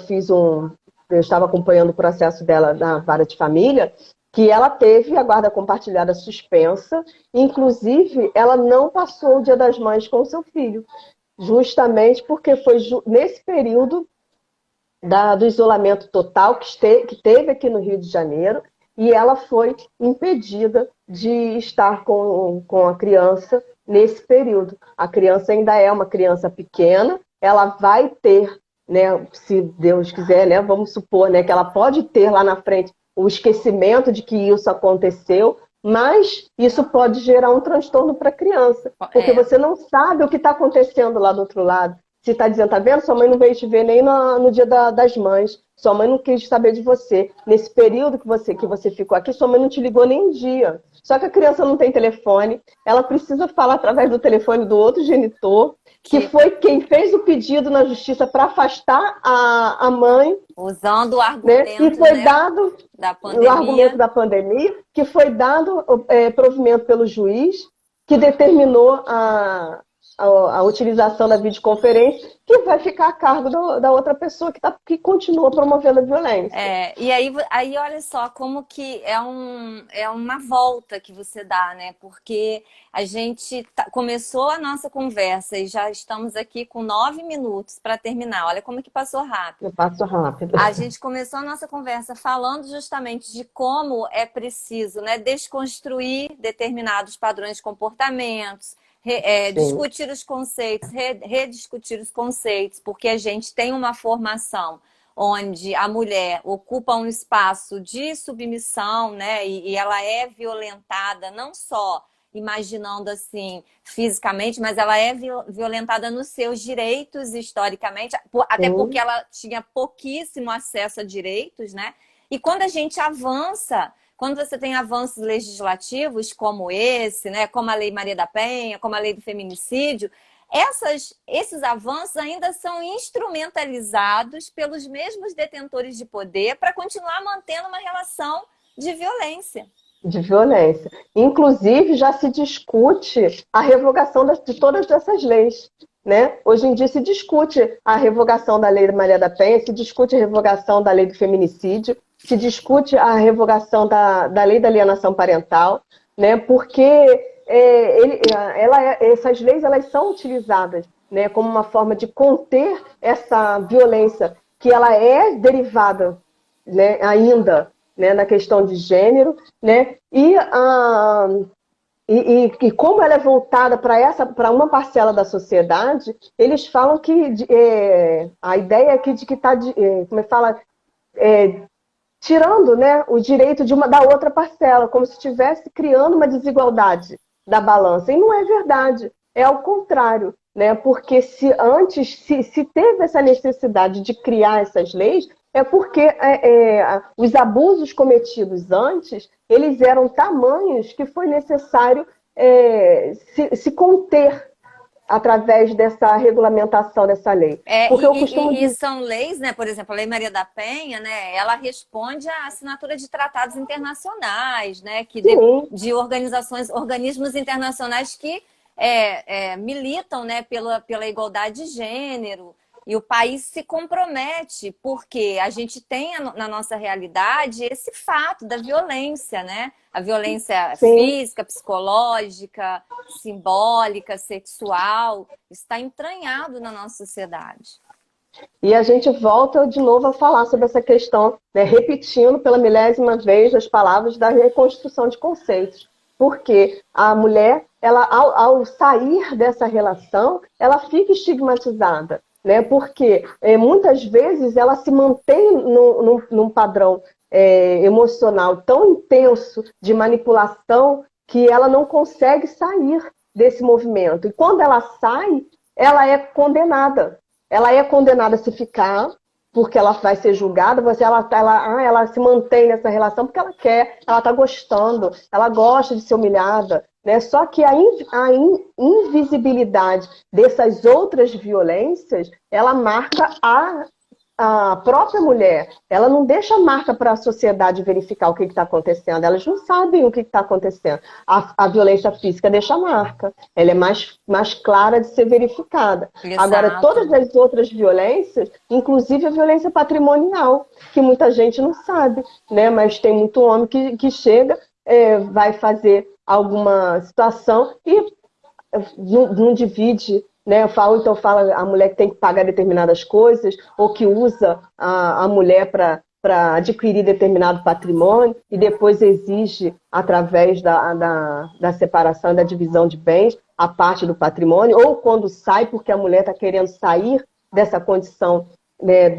[SPEAKER 2] estava acompanhando o processo dela na vara de família, que ela teve a guarda compartilhada suspensa, inclusive ela não passou o Dia das Mães com o seu filho, justamente porque foi nesse período do isolamento total que teve aqui no Rio de Janeiro, e ela foi impedida de estar com a criança nesse período. A criança ainda é uma criança pequena, ela vai ter, né, se Deus quiser, né, vamos supor, né, que ela pode ter lá na frente o esquecimento de que isso aconteceu, mas isso pode gerar um transtorno para a criança, porque você não sabe o que está acontecendo lá do outro lado. Se está dizendo, tá vendo? Sua mãe não veio te ver nem no Dia das Mães. Sua mãe não quis saber de você. Nesse período que você ficou aqui, sua mãe não te ligou nem um dia. Só que a criança não tem telefone. Ela precisa falar através do telefone do outro genitor, que foi quem fez o pedido na justiça para afastar a mãe.
[SPEAKER 1] Usando o argumento,
[SPEAKER 2] né? E foi dado o argumento da pandemia, que foi dado provimento pelo juiz, que determinou a utilização da videoconferência, que vai ficar a cargo da outra pessoa que continua promovendo a violência.
[SPEAKER 1] E aí olha só como que é uma volta que você dá, né? Porque a gente começou a nossa conversa e já estamos aqui com 9 minutos para terminar. Olha como que passou rápido.
[SPEAKER 2] Passou rápido.
[SPEAKER 1] A gente começou a nossa conversa falando justamente de como é preciso, né, desconstruir determinados padrões de comportamentos, discutir os conceitos, rediscutir os conceitos, porque a gente tem uma formação onde a mulher ocupa um espaço de submissão, né? E ela é violentada, não só imaginando assim fisicamente, mas ela é violentada nos seus direitos historicamente, até porque ela tinha pouquíssimo acesso a direitos, né? E quando a gente avança, quando você tem avanços legislativos como esse, né, como a Lei Maria da Penha, como a Lei do Feminicídio, esses avanços ainda são instrumentalizados pelos mesmos detentores de poder para continuar mantendo uma relação de violência.
[SPEAKER 2] De violência. Inclusive, já se discute a revogação de todas essas leis. Né? Hoje em dia se discute a revogação da Lei Maria da Penha, se discute a revogação da Lei do Feminicídio, se discute a revogação da Lei da Alienação Parental, né? Porque essas leis elas são utilizadas, né, como uma forma de conter essa violência, que ela é derivada, né, ainda, né, na questão de gênero, né? E como ela é voltada para uma parcela da sociedade, eles falam que a ideia aqui de que está, como é que fala, tirando, né, o direito da outra parcela, como se estivesse criando uma desigualdade da balança. E não é verdade, é ao contrário, né? Porque se antes se teve essa necessidade de criar essas leis, é porque os abusos cometidos antes, eles eram tamanhos que foi necessário se conter através dessa regulamentação dessa lei.
[SPEAKER 1] Porque eu costumo dizer... são leis, né? Por exemplo, a Lei Maria da Penha, né? Ela responde à assinatura de tratados internacionais, né? De organismos internacionais que militam, né? Pela igualdade de gênero. E o país se compromete, porque a gente tem na nossa realidade esse fato da violência, né? A violência física, psicológica, simbólica, sexual, está entranhado na nossa sociedade.
[SPEAKER 2] E a gente volta de novo a falar sobre essa questão, né, repetindo pela milésima vez as palavras da reconstrução de conceitos. Porque a mulher, ela, ao sair dessa relação, ela fica estigmatizada. Né? Porque muitas vezes ela se mantém num padrão emocional tão intenso de manipulação que ela não consegue sair desse movimento. E quando ela sai, ela é condenada. Ela é condenada a se ficar, porque ela vai ser julgada, ela se mantém nessa relação porque ela quer, ela está gostando, ela gosta de ser humilhada. Né? Só que a invisibilidade dessas outras violências, ela marca a própria mulher, ela não deixa marca para a sociedade verificar o que está acontecendo, elas não sabem o que está acontecendo. A violência física deixa marca, ela é mais clara de ser verificada. Agora,
[SPEAKER 1] Exato.
[SPEAKER 2] todas as outras violências, inclusive a violência patrimonial, que muita gente não sabe, né? Mas tem muito homem que chega, vai fazer alguma situação e não divide, né? Então fala a mulher que tem que pagar determinadas coisas, ou que usa a mulher para adquirir determinado patrimônio, e depois exige, através da separação, da divisão de bens, a parte do patrimônio, ou quando sai, porque a mulher está querendo sair dessa condição, né,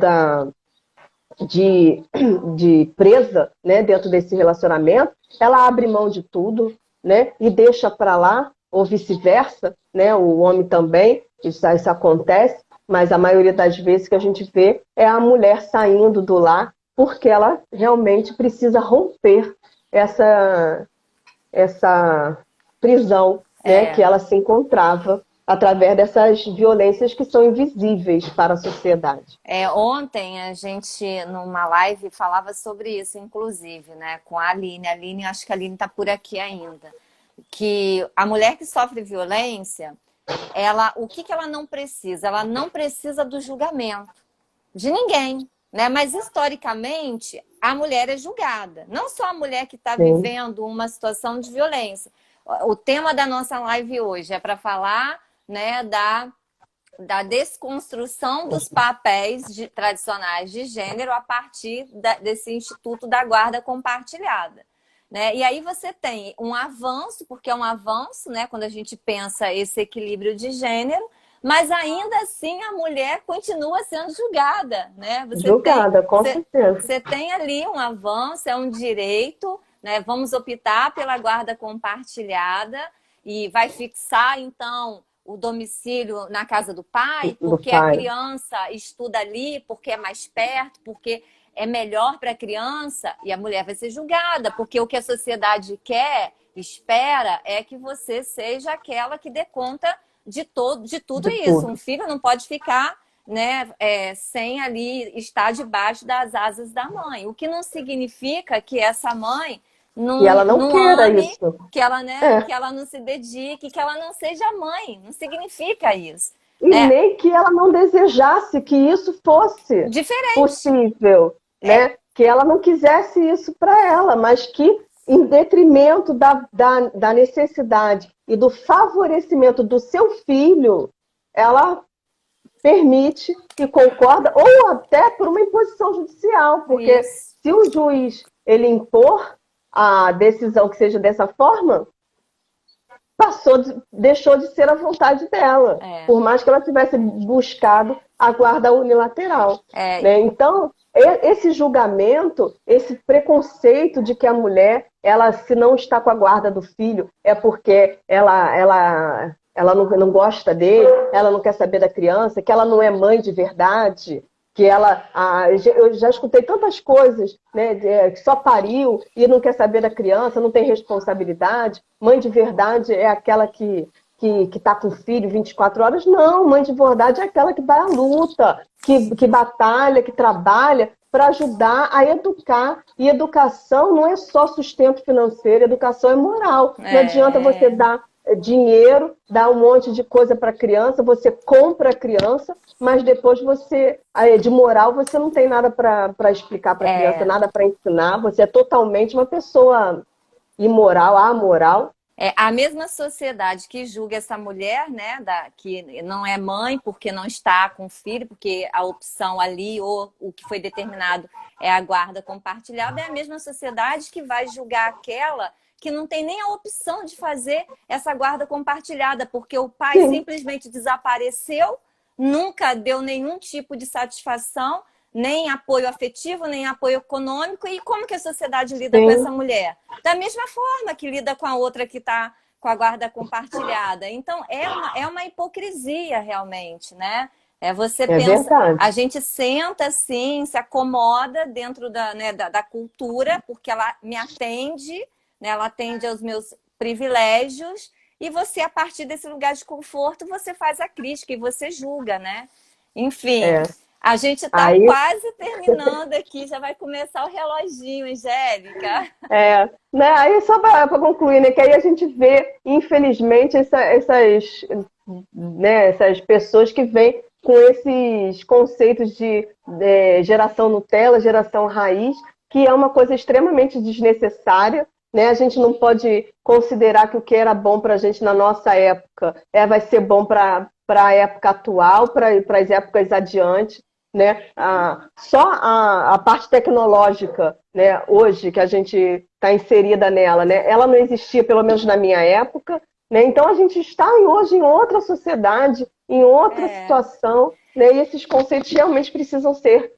[SPEAKER 2] de presa, né, dentro desse relacionamento, ela abre mão de tudo, né, e deixa para lá, ou vice-versa, né, o homem também, isso acontece, mas a maioria das vezes que a gente vê é a mulher saindo do lar porque ela realmente precisa romper essa prisão, né, que ela se encontrava através dessas violências que são invisíveis para a sociedade.
[SPEAKER 1] Ontem a gente, numa live, falava sobre isso, inclusive, né, com a Aline. A Aline, acho que a Aline está por aqui ainda. Que a mulher que sofre violência, o que ela não precisa? Ela não precisa do julgamento de ninguém, né? Mas historicamente, a mulher é julgada. Não só a mulher que está vivendo uma situação de violência. O tema da nossa live hoje é para falar, né, da desconstrução dos papéis tradicionais de gênero a partir desse instituto da guarda compartilhada. Né? E aí você tem um avanço, porque é um avanço, né, quando a gente pensa esse equilíbrio de gênero, mas ainda assim a mulher continua sendo julgada. Né?
[SPEAKER 2] Com certeza.
[SPEAKER 1] Você tem ali um avanço, é um direito, né? Vamos optar pela guarda compartilhada e vai fixar, então, o domicílio na casa do pai, porque a criança estuda ali, porque é mais perto, porque é melhor para a criança, e a mulher vai ser julgada, porque o que a sociedade quer, espera, é que você seja aquela que dê conta de tudo isso. Um filho não pode ficar, né, sem ali estar debaixo das asas da mãe, o que não significa que essa mãe
[SPEAKER 2] e ela não queira
[SPEAKER 1] ame,
[SPEAKER 2] isso.
[SPEAKER 1] que ela não se dedique, que ela não seja mãe. Não significa isso.
[SPEAKER 2] E nem que ela não desejasse que isso fosse
[SPEAKER 1] diferente,
[SPEAKER 2] possível, né? Que ela não quisesse isso para ela, mas que, em detrimento da necessidade e do favorecimento do seu filho, ela permite e concorda, ou até por uma imposição judicial, porque se o juiz ele impor a decisão que seja dessa forma, deixou de ser a vontade dela, por mais que ela tivesse buscado a guarda unilateral. Né? Então, esse julgamento, esse preconceito de que a mulher, ela, se não está com a guarda do filho, é porque ela não gosta dele, ela não quer saber da criança, que ela não é mãe de verdade, que eu já escutei tantas coisas, né, que só pariu e não quer saber da criança, não tem responsabilidade. Mãe de verdade é aquela que está com o filho 24 horas. Não, mãe de verdade é aquela que vai à luta, que batalha, que trabalha para ajudar a educar. E educação não é só sustento financeiro, educação é moral. Não adianta você dar dinheiro, dá um monte de coisa para a criança, você compra a criança, mas depois de moral, você não tem nada para explicar para a criança, nada para ensinar, você é totalmente uma pessoa imoral, amoral.
[SPEAKER 1] A mesma sociedade que julga essa mulher, né, que não é mãe porque não está com o filho, porque a opção ali, ou o que foi determinado é a guarda compartilhada, é a mesma sociedade que vai julgar aquela que não tem nem a opção de fazer essa guarda compartilhada, porque o pai simplesmente desapareceu, nunca deu nenhum tipo de satisfação, nem apoio afetivo, nem apoio econômico. E como que a sociedade lida com essa mulher? Da mesma forma que lida com a outra que está com a guarda compartilhada. Então, é uma hipocrisia, realmente, né? Você pensa,
[SPEAKER 2] verdade.
[SPEAKER 1] A gente senta assim, se acomoda dentro da cultura, porque ela me atende, né? Ela atende aos meus privilégios, e você, a partir desse lugar de conforto, você faz a crítica e você julga, né? Enfim, A gente está
[SPEAKER 2] Aí,
[SPEAKER 1] quase terminando aqui, já vai começar o reloginho, Angélica.
[SPEAKER 2] né, aí só para concluir, né, que aí a gente vê, infelizmente, essas pessoas que vêm com esses conceitos de geração Nutella, geração raiz, que é uma coisa extremamente desnecessária, né? A gente não pode considerar que o que era bom para a gente na nossa época vai ser bom para a época atual, para as épocas adiante, né? Só a parte tecnológica, né, hoje que a gente está inserida nela, né, ela não existia, pelo menos na minha época, né? Então a gente está hoje em outra sociedade, em outra situação, né, e esses conceitos realmente precisam ser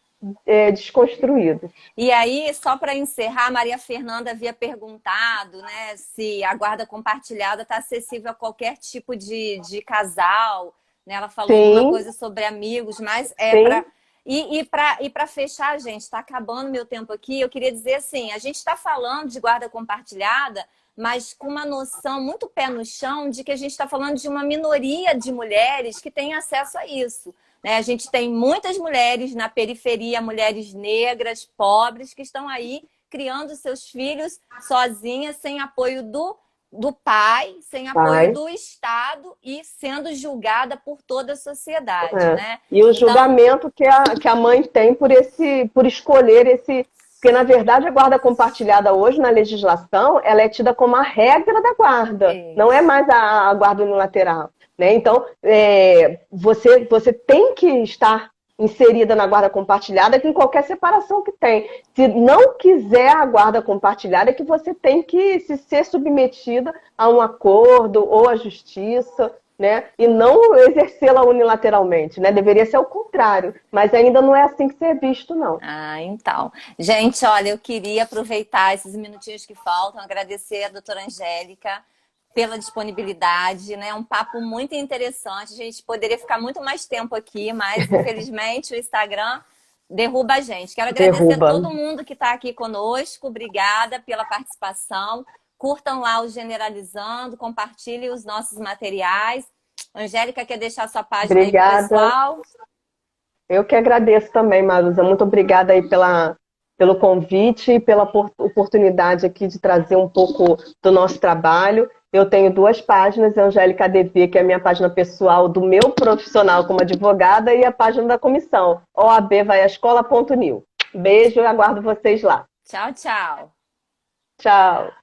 [SPEAKER 2] desconstruídos.
[SPEAKER 1] E aí, só para encerrar, a Maria Fernanda havia perguntado, né, se a guarda compartilhada está acessível a qualquer tipo de casal. Né? Ela falou alguma
[SPEAKER 2] Sim,
[SPEAKER 1] coisa sobre amigos, mas
[SPEAKER 2] sim,
[SPEAKER 1] para. E para fechar, gente, está acabando meu tempo aqui. Eu queria dizer assim: a gente está falando de guarda compartilhada, mas com uma noção muito pé no chão de que a gente está falando de uma minoria de mulheres que têm acesso a isso. Né? A gente tem muitas mulheres na periferia, mulheres negras, pobres, que estão aí criando seus filhos sozinhas, sem apoio do pai, sem apoio
[SPEAKER 2] pai.
[SPEAKER 1] do Estado e sendo julgada por toda a sociedade, né?
[SPEAKER 2] E o
[SPEAKER 1] Então,
[SPEAKER 2] julgamento que a mãe tem por escolher esse. Porque, na verdade, a guarda compartilhada hoje, na legislação, ela é tida como a regra da guarda, não é
[SPEAKER 1] isso.
[SPEAKER 2] mais a guarda unilateral. Né? Então, você tem que estar inserida na guarda compartilhada em qualquer separação que tem. Se não quiser a guarda compartilhada, é que você tem que se ser submetida a um acordo ou à justiça, né? E não exercê-la unilateralmente, né? Deveria ser o contrário, mas ainda não é assim que ser visto, não.
[SPEAKER 1] Ah, então. Gente, olha, eu queria aproveitar esses minutinhos que faltam, agradecer a doutora Angélica pela disponibilidade, né? Um papo muito interessante. A gente poderia ficar muito mais tempo aqui, mas infelizmente o Instagram derruba a gente. Quero agradecer a
[SPEAKER 2] Derruba.
[SPEAKER 1] todo mundo que está aqui conosco. Obrigada pela participação. Curtam lá o Generalizando, compartilhem os nossos materiais. Angélica, quer deixar sua página aí para o
[SPEAKER 2] Obrigada.
[SPEAKER 1] pessoal?
[SPEAKER 2] Eu que agradeço também, Marusa. Muito obrigada aí pelo convite e pela oportunidade aqui de trazer um pouco do nosso trabalho. Eu tenho 2 páginas, Angélica ADV, que é a minha página pessoal do meu profissional como advogada, e a página da comissão, oabvaiaescola.new. Beijo e aguardo vocês lá.
[SPEAKER 1] Tchau, tchau.
[SPEAKER 2] Tchau.